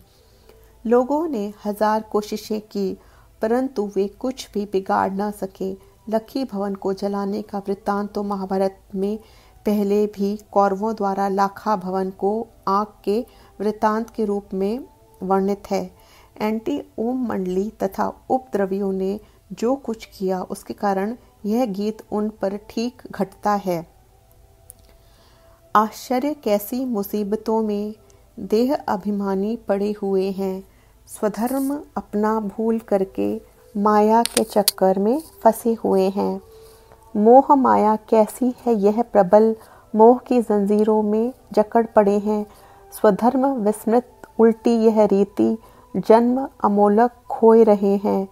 लोगों ने 1000 कोशिशें की परंतु वे कुछ भी बिगाड़ न सके। लक्की भवन को जलाने का वृत्तांत तो महाभारत में पहले भी कौरवों द्वारा लाखा भवन को आग के वृत्तांत के रूप में वर्णित है। एंटी ओम मंडली तथा उपद्रवियों ने जो कुछ किया उसके कारण यह गीत उन पर ठीक घटता है। आश्चर्य कैसी मुसीबतों में देह अभिमानी पड़े हुए हैं, स्वधर्म अपना भूल करके माया के चक्कर में फंसे हुए हैं। मोह माया कैसी है यह प्रबल, मोह की जंजीरों में जकड़ पड़े हैं। स्वधर्म विस्मृत उल्टी यह रीति, जन्म अमोलक खोए रहे हैं।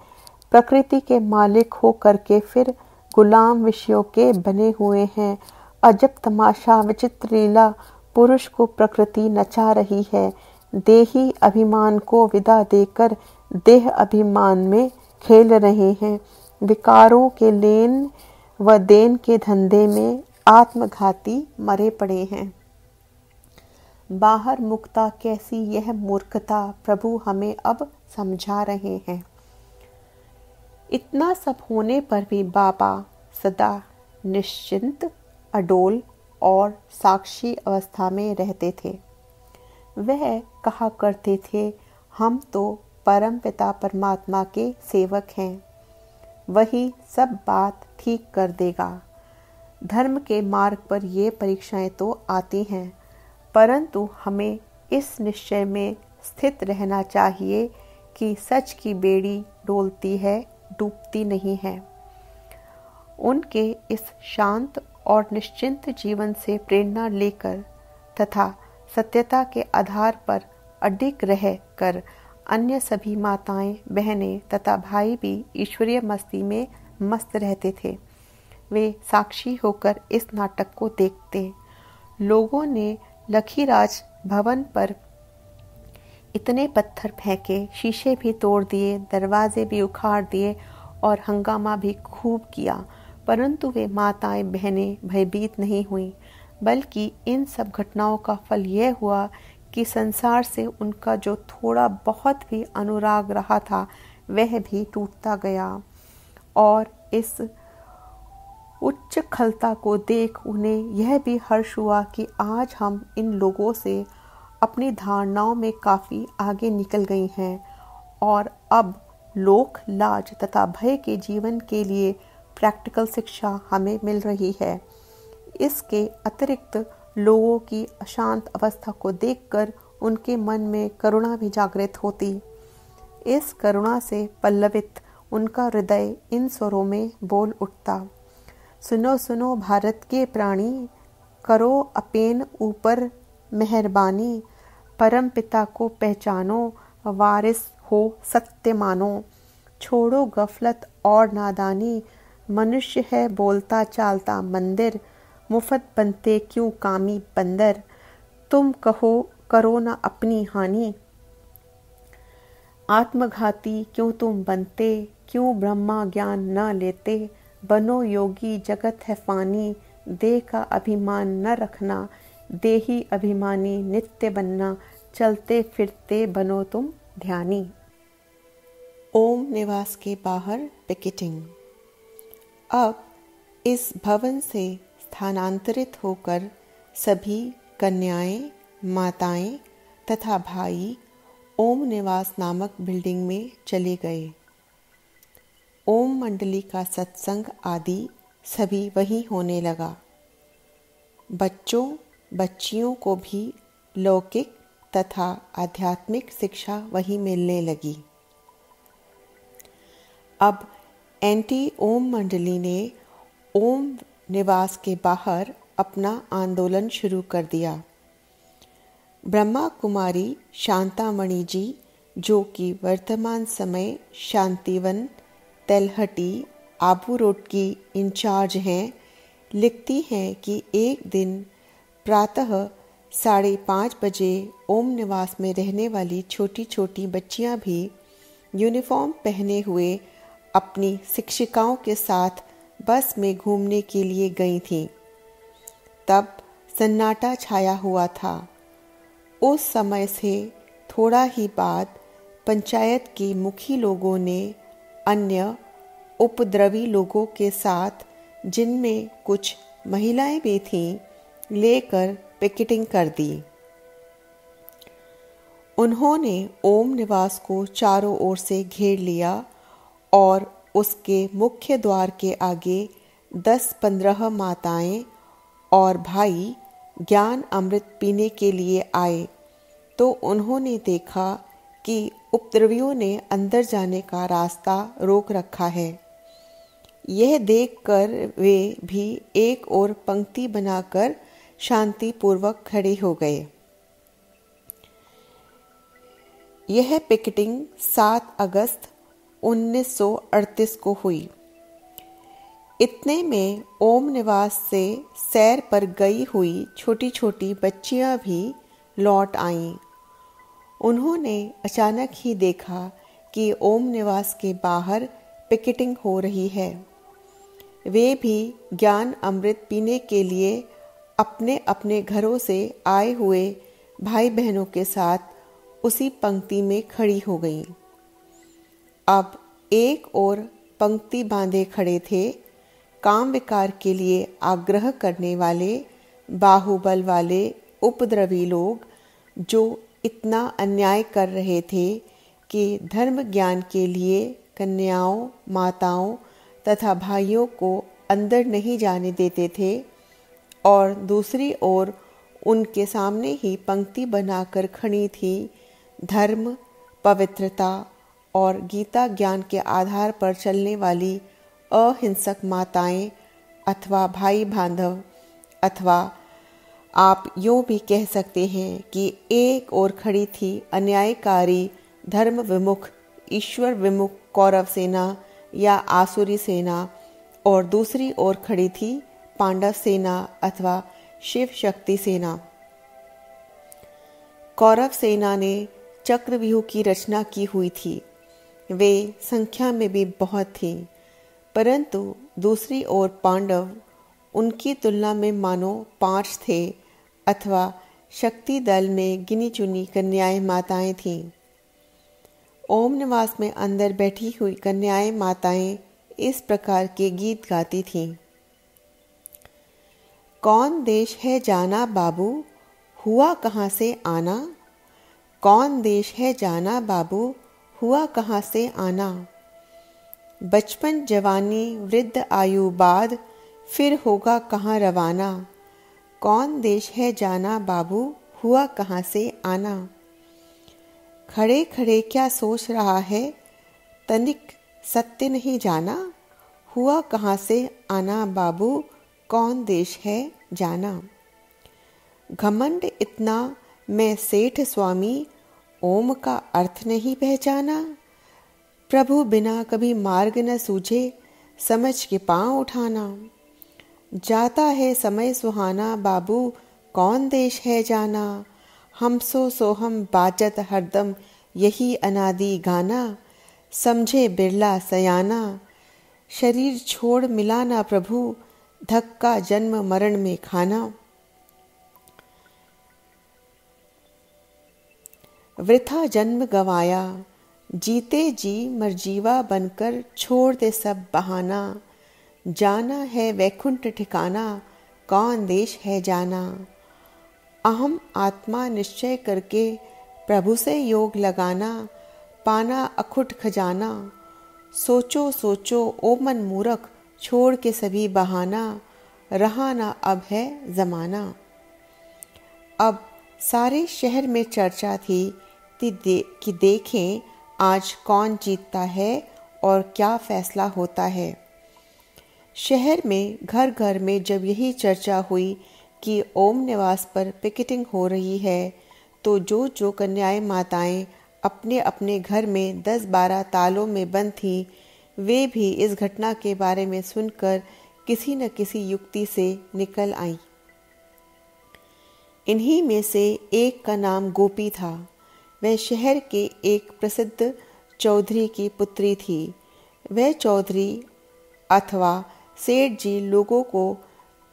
प्रकृति के मालिक हो करके फिर गुलाम विषयों के बने हुए हैं। अजब तमाशा विचित्र लीला, पुरुष को प्रकृति नचा रही है। देही अभिमान को विदा देकर देह अभिमान में खेल रहे हैं। विकारों के लेन व देन के धंधे में आत्मघाती मरे पड़े हैं। बाहर मुक्ता कैसी यह मूर्खता, प्रभु हमें अब समझा रहे हैं। इतना सब होने पर भी बाबा सदा निश्चिंत, अडोल और साक्षी अवस्था में रहते थे। वह कहा करते थे, हम तो परम पिता परमात्मा के सेवक हैं, वही सब बात ठीक कर देगा। धर्म के मार्ग पर ये परीक्षाएं तो आती हैं, परंतु हमें इस निश्चय में स्थित रहना चाहिए कि सच की बेड़ी डोलती है, डूबती नहीं है। उनके इस शांत और निश्चिंत जीवन से प्रेरणा लेकर तथा सत्यता के आधार पर अडिग रह कर अन्य सभी माताएं, बहनें तथा भाई भी ईश्वरीय मस्ती में मस्त रहते थे। वे साक्षी होकर इस नाटक को देखते। लोगों ने लखीराज भवन पर इतने पत्थर फेंके, शीशे भी तोड़ दिए, दरवाजे भी उखाड़ दिए और हंगामा भी खूब किया, परंतु वे माताएं बहनें भयभीत नहीं हुईं, बल्कि इन सब घटनाओं का फल यह हुआ कि संसार से उनका जो थोड़ा बहुत भी अनुराग रहा था वह भी टूटता गया। और इस उच्च खलता को देख उन्हें यह भी हर्ष हुआ कि आज हम इन लोगों से अपनी धारणाओं में काफ़ी आगे निकल गई हैं और अब लोक लाज तथा भय के जीवन के लिए प्रैक्टिकल शिक्षा हमें मिल रही है। इसके अतिरिक्त लोगों की अशांत अवस्था को देखकर उनके मन में करुणा भी जागृत होती। इस करुणा से पल्लवित उनका हृदय इन स्वरों में बोल उठता, सुनो सुनो भारत के प्राणी, करो अपेन ऊपर मेहरबानी, परम पिता को पहचानो, वारिस हो सत्य मानो, छोड़ो गफलत और नादानी, मनुष्य है बोलता चालता मंदिर, मुफ्त बनते क्यों कामी बंदर, तुम कहो करो ना अपनी हानि, आत्मघाती क्यों तुम बनते, क्यों ब्रह्मा ज्ञान न लेते, बनो योगी जगत है फानी, देह का अभिमान न रखना, देही अभिमानी नित्य बनना, चलते फिरते बनो तुम ध्यानी। ओम निवास के बाहर पिकेटिंग। अब इस भवन से स्थानांतरित होकर सभी कन्याएं, माताएं तथा भाई ओम निवास नामक बिल्डिंग में चले गए। ओम मंडली का सत्संग आदि सभी वहीं होने लगा। बच्चों बच्चियों को भी लौकिक तथा आध्यात्मिक शिक्षा वहीं मिलने लगी। अब एंटी ओम मंडली ने ओम निवास के बाहर अपना आंदोलन शुरू कर दिया। ब्रह्मा कुमारी शांतामणि जी, जो कि वर्तमान समय शांतिवन तेलहटी आबू रोड की इंचार्ज हैं, लिखती हैं कि एक दिन प्रातः 5:30 बजे ओम निवास में रहने वाली छोटी छोटी बच्चियां भी यूनिफॉर्म पहने हुए अपनी शिक्षिकाओं के साथ बस में घूमने के लिए गई थीं। तब सन्नाटा छाया हुआ था। उस समय से थोड़ा ही बाद पंचायत के मुखी लोगों ने अन्य उपद्रवी लोगों के साथ, जिनमें कुछ महिलाएं भी थीं, लेकर पिकेटिंग कर दी। उन्होंने ओम निवास को चारों ओर से घेर लिया और उसके मुख्य द्वार के आगे 10-15 माताएं और भाई ज्ञान अमृत पीने के लिए आए तो उन्होंने देखा कि उपद्रवियों ने अंदर जाने का रास्ता रोक रखा है। यह देखकर वे भी एक और पंक्ति बनाकर शांतिपूर्वक खड़े हो गए। यह पिकेटिंग 7 अगस्त 1938 को हुई। इतने में ओम निवास से सैर पर गई हुई छोटी छोटी बच्चियां भी लौट आईं। उन्होंने अचानक ही देखा कि ओम निवास के बाहर पिकेटिंग हो रही है। वे भी ज्ञान अमृत पीने के लिए अपने अपने घरों से आए हुए भाई बहनों के साथ उसी पंक्ति में खड़ी हो गईं। अब एक और पंक्ति बांधे खड़े थे काम विकार के लिए आग्रह करने वाले बाहुबल वाले उपद्रवी लोग, जो इतना अन्याय कर रहे थे कि धर्म ज्ञान के लिए कन्याओं, माताओं तथा भाइयों को अंदर नहीं जाने देते थे, और दूसरी ओर उनके सामने ही पंक्ति बनाकर खड़ी थी धर्म, पवित्रता और गीता ज्ञान के आधार पर चलने वाली अहिंसक माताएं अथवा भाई बांधव, अथवा आप यूँ भी कह सकते हैं कि एक ओर खड़ी थी अन्यायकारी धर्म विमुख ईश्वर विमुख कौरव सेना या आसुरी सेना, और दूसरी ओर खड़ी थी पांडव सेना अथवा शिव शक्ति सेना। कौरव सेना ने चक्रव्यूह की रचना की हुई थी। वे संख्या में भी बहुत थी, परंतु दूसरी ओर पांडव उनकी तुलना में मानो 5 थे, अथवा शक्ति दल में गिनी चुनी कन्याएं माताएं थीं। ओम निवास में अंदर बैठी हुई कन्याएं माताएं इस प्रकार के गीत गाती थीं। कौन देश है जाना बाबू, हुआ कहाँ से आना। कौन देश है जाना बाबू, हुआ कहाँ से आना। बचपन जवानी वृद्ध आयु बाद, फिर होगा कहाँ रवाना। कौन देश है जाना बाबू, हुआ कहाँ से आना। खड़े खड़े क्या सोच रहा है, तनिक सत्य नहीं जाना। हुआ कहाँ से आना बाबू, कौन देश है जाना। घमंड इतना मैं सेठ स्वामी, ओम का अर्थ नहीं पहचाना। प्रभु बिना कभी मार्ग न सूझे, समझ के पांव उठाना। जाता है समय सुहाना बाबू, कौन देश है जाना। हम सो हम बाजत हरदम, यही अनादि गाना। समझे बिरला सयाना, शरीर छोड़ मिला ना प्रभु, धक्का जन्म मरण में खाना। वृथा जन्म गवाया, जीते जी मरजीवा बनकर छोड़ दे सब बहाना। जाना है वैकुंठ ठिकाना, कौन देश है जाना। अहम आत्मा निश्चय करके प्रभु से योग लगाना, पाना अखुट खजाना। सोचो सोचो ओ मन मूरख, छोड़ के सभी बहाना। रहा ना अब है जमाना। अब सारे शहर में चर्चा थी कि देखें आज कौन जीतता है और क्या फैसला होता है। शहर में घर घर में जब यही चर्चा हुई कि ओम निवास पर पिकेटिंग हो रही है, तो जो कन्याएं माताएं अपने अपने घर में 10-12 तालों में बंद थीं, वे भी इस घटना के बारे में सुनकर किसी न किसी युक्ति से निकल आईं। इन्हीं में से एक का नाम गोपी था। वह शहर के एक प्रसिद्ध चौधरी की पुत्री थी। वह चौधरी अथवा सेठ जी लोगों को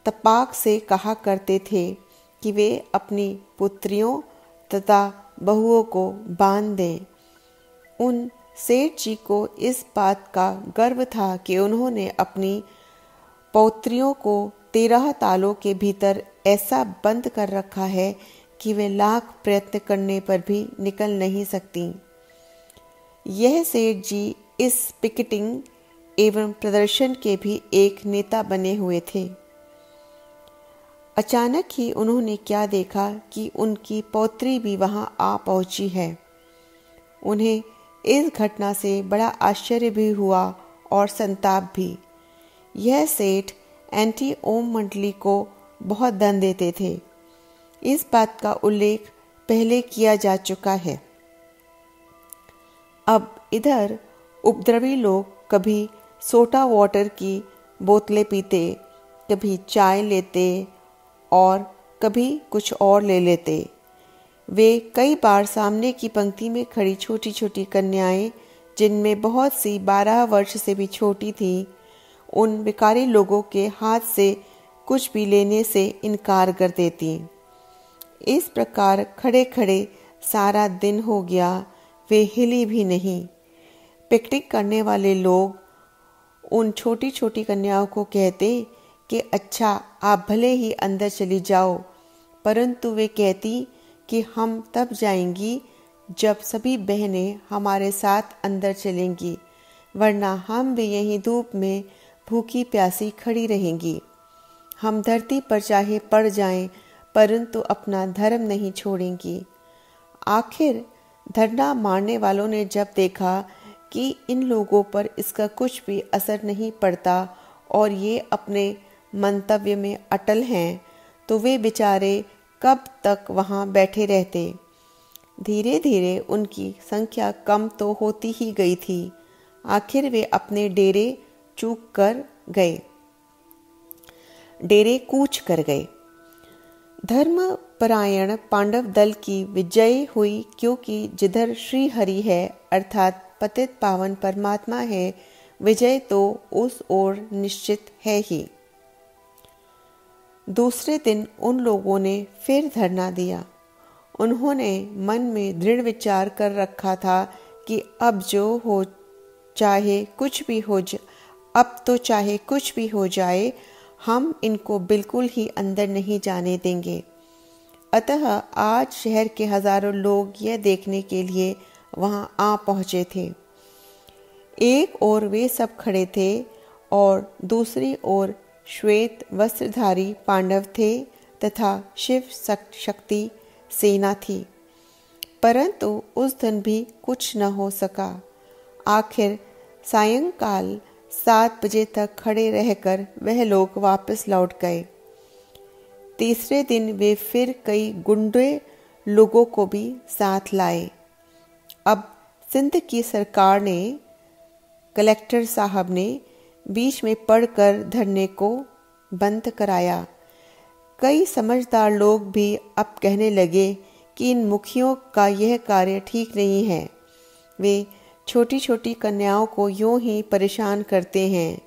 तपाक से कहा करते थे कि वे अपनी पुत्रियों तथा बहुओं को बांध दें। उन सेठ जी को इस बात का गर्व था कि उन्होंने अपनी पौत्रियों को 13 तालों के भीतर ऐसा बंद कर रखा है कि वे लाख प्रयत्न करने पर भी निकल नहीं सकती। यह सेठ जी इस पिकेटिंग एवं प्रदर्शन के भी एक नेता बने हुए थे। अचानक ही उन्होंने क्या देखा कि उनकी पौत्री भी वहां आ पहुंची है। उन्हें इस घटना से बड़ा आश्चर्य भी हुआ और संताप भी। यह सेठ एंटी ओम मंडली को बहुत धन देते थे। इस बात का उल्लेख पहले किया जा चुका है। अब इधर उपद्रवी लोग कभी सोडा वाटर की बोतलें पीते, कभी चाय लेते और कभी कुछ और ले लेते। वे कई बार सामने की पंक्ति में खड़ी छोटी छोटी कन्याएं, जिनमें बहुत सी 12 वर्ष से भी छोटी थीं, उन भिखारी लोगों के हाथ से कुछ भी लेने से इनकार कर देती। इस प्रकार खड़े खड़े सारा दिन हो गया, वे हिली भी नहीं। पिकनिक करने वाले लोग उन छोटी छोटी कन्याओं को कहते कि अच्छा, आप भले ही अंदर चली जाओ, परंतु वे कहती कि हम तब जाएंगी जब सभी बहनें हमारे साथ अंदर चलेंगी, वरना हम भी यहीं धूप में भूखी प्यासी खड़ी रहेंगी। हम धरती पर चाहे पड़ जाएं, परंतु अपना धर्म नहीं छोड़ेंगी। आखिर धरना मारने वालों ने जब देखा कि इन लोगों पर इसका कुछ भी असर नहीं पड़ता और ये अपने मंतव्य में अटल हैं, तो वे बेचारे कब तक वहां बैठे रहते। धीरे धीरे उनकी संख्या कम तो होती ही गई थी। आखिर वे अपने डेरे कूच कर गए। धर्मपरायण पांडव दल की विजय हुई, क्योंकि जिधर श्री हरि है अर्थात पतित पावन परमात्मा है, विजय तो उस ओर निश्चित है ही। दूसरे दिन उन लोगों ने फिर धरना दिया। उन्होंने मन में दृढ़ विचार कर रखा था कि अब चाहे कुछ भी हो जाए, हम इनको बिल्कुल ही अंदर नहीं जाने देंगे। अतः आज शहर के हजारों लोग यह देखने के लिए वहां आ पहुंचे थे। एक ओर वे सब खड़े थे और दूसरी ओर श्वेत वस्त्रधारी पांडव थे तथा शिव शक्ति सेना थी। परंतु उस दिन भी कुछ न हो सका। आखिर सायंकाल 7 बजे तक खड़े रहकर वह लोग वापस लौट गए। तीसरे दिन वे फिर कई गुंडे लोगों को भी साथ लाए। अब सिंध की सरकार ने, कलेक्टर साहब ने बीच में पड़कर धरने को बंद कराया। कई समझदार लोग भी अब कहने लगे कि इन मुखियों का यह कार्य ठीक नहीं है। वे छोटी छोटी कन्याओं को यूं ही परेशान करते हैं।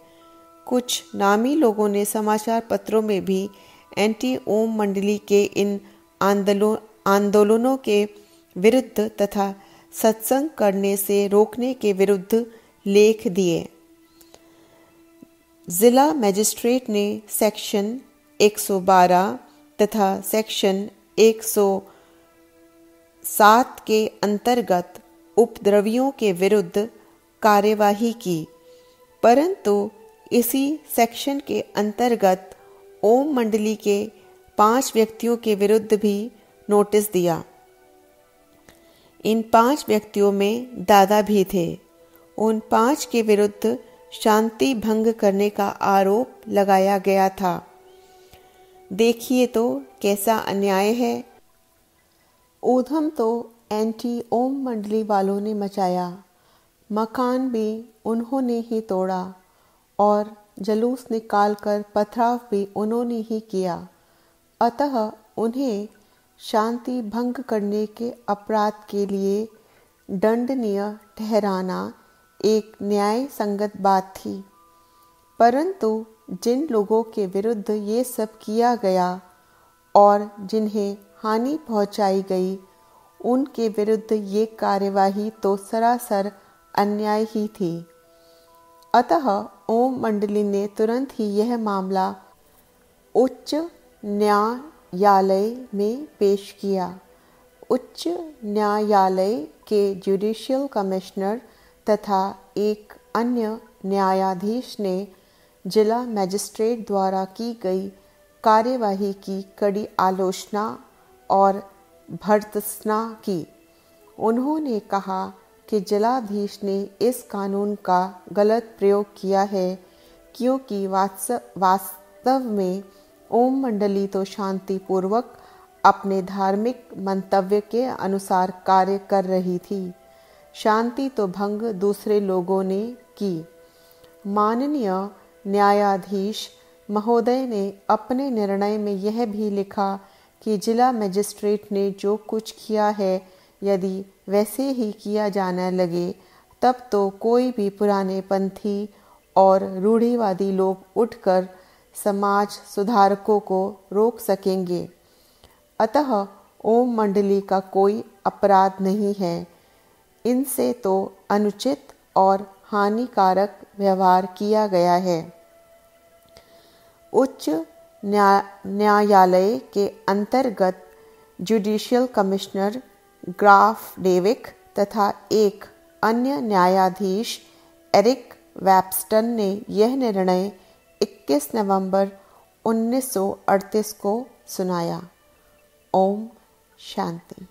कुछ नामी लोगों ने समाचार पत्रों में भी एंटी ओम मंडली के इन आंदोलनों के विरुद्ध तथा सत्संग करने से रोकने के विरुद्ध लेख दिए। जिला मजिस्ट्रेट ने सेक्शन 112 तथा सेक्शन 107 के अंतर्गत उपद्रवियों के विरुद्ध कार्यवाही की, परंतु इसी सेक्शन के अंतर्गत ओम मंडली के 5 व्यक्तियों के विरुद्ध भी नोटिस दिया। इन 5 व्यक्तियों में दादा भी थे। उन 5 के विरुद्ध शांति भंग करने का आरोप लगाया गया था। देखिए तो कैसा अन्याय है। ऊधम तो एंटी ओम मंडली वालों ने मचाया, मकान भी उन्होंने ही तोड़ा और जलूस निकालकर पथराव भी उन्होंने ही किया। अतः उन्हें शांति भंग करने के अपराध के लिए दंडनीय ठहराना एक न्याय संगत बात थी। परंतु जिन लोगों के विरुद्ध ये सब किया गया और जिन्हें हानि पहुंचाई गई, उनके विरुद्ध ये कार्यवाही तो सरासर अन्याय ही थी। अतः ओम मंडली ने तुरंत ही यह मामला उच्च न्यायालय में पेश किया। उच्च न्यायालय के जुडिशियल कमिश्नर तथा एक अन्य न्यायाधीश ने जिला मजिस्ट्रेट द्वारा की गई कार्यवाही की कड़ी आलोचना और भर्त्सना की। उन्होंने कहा कि जिलाधीश ने इस कानून का गलत प्रयोग किया है, क्योंकि वास्तव में ओम मंडली तो शांतिपूर्वक अपने धार्मिक मंतव्य के अनुसार कार्य कर रही थी। शांति तो भंग दूसरे लोगों ने की। माननीय न्यायाधीश महोदय ने अपने निर्णय में यह भी लिखा कि जिला मजिस्ट्रेट ने जो कुछ किया है, यदि वैसे ही किया जाने लगे तब तो कोई भी पुराने पंथी और रूढ़िवादी लोग उठकर समाज सुधारकों को रोक सकेंगे। अतः ओम मंडली का कोई अपराध नहीं है। इनसे तो अनुचित और हानिकारक व्यवहार किया गया है। उच्च न्यायालय के अंतर्गत जुडिशियल कमिश्नर ग्राफ डेविक तथा एक अन्य न्यायाधीश एरिक वेबस्टर ने यह निर्णय 21 नवंबर 1938 को सुनाया। ओम शांति।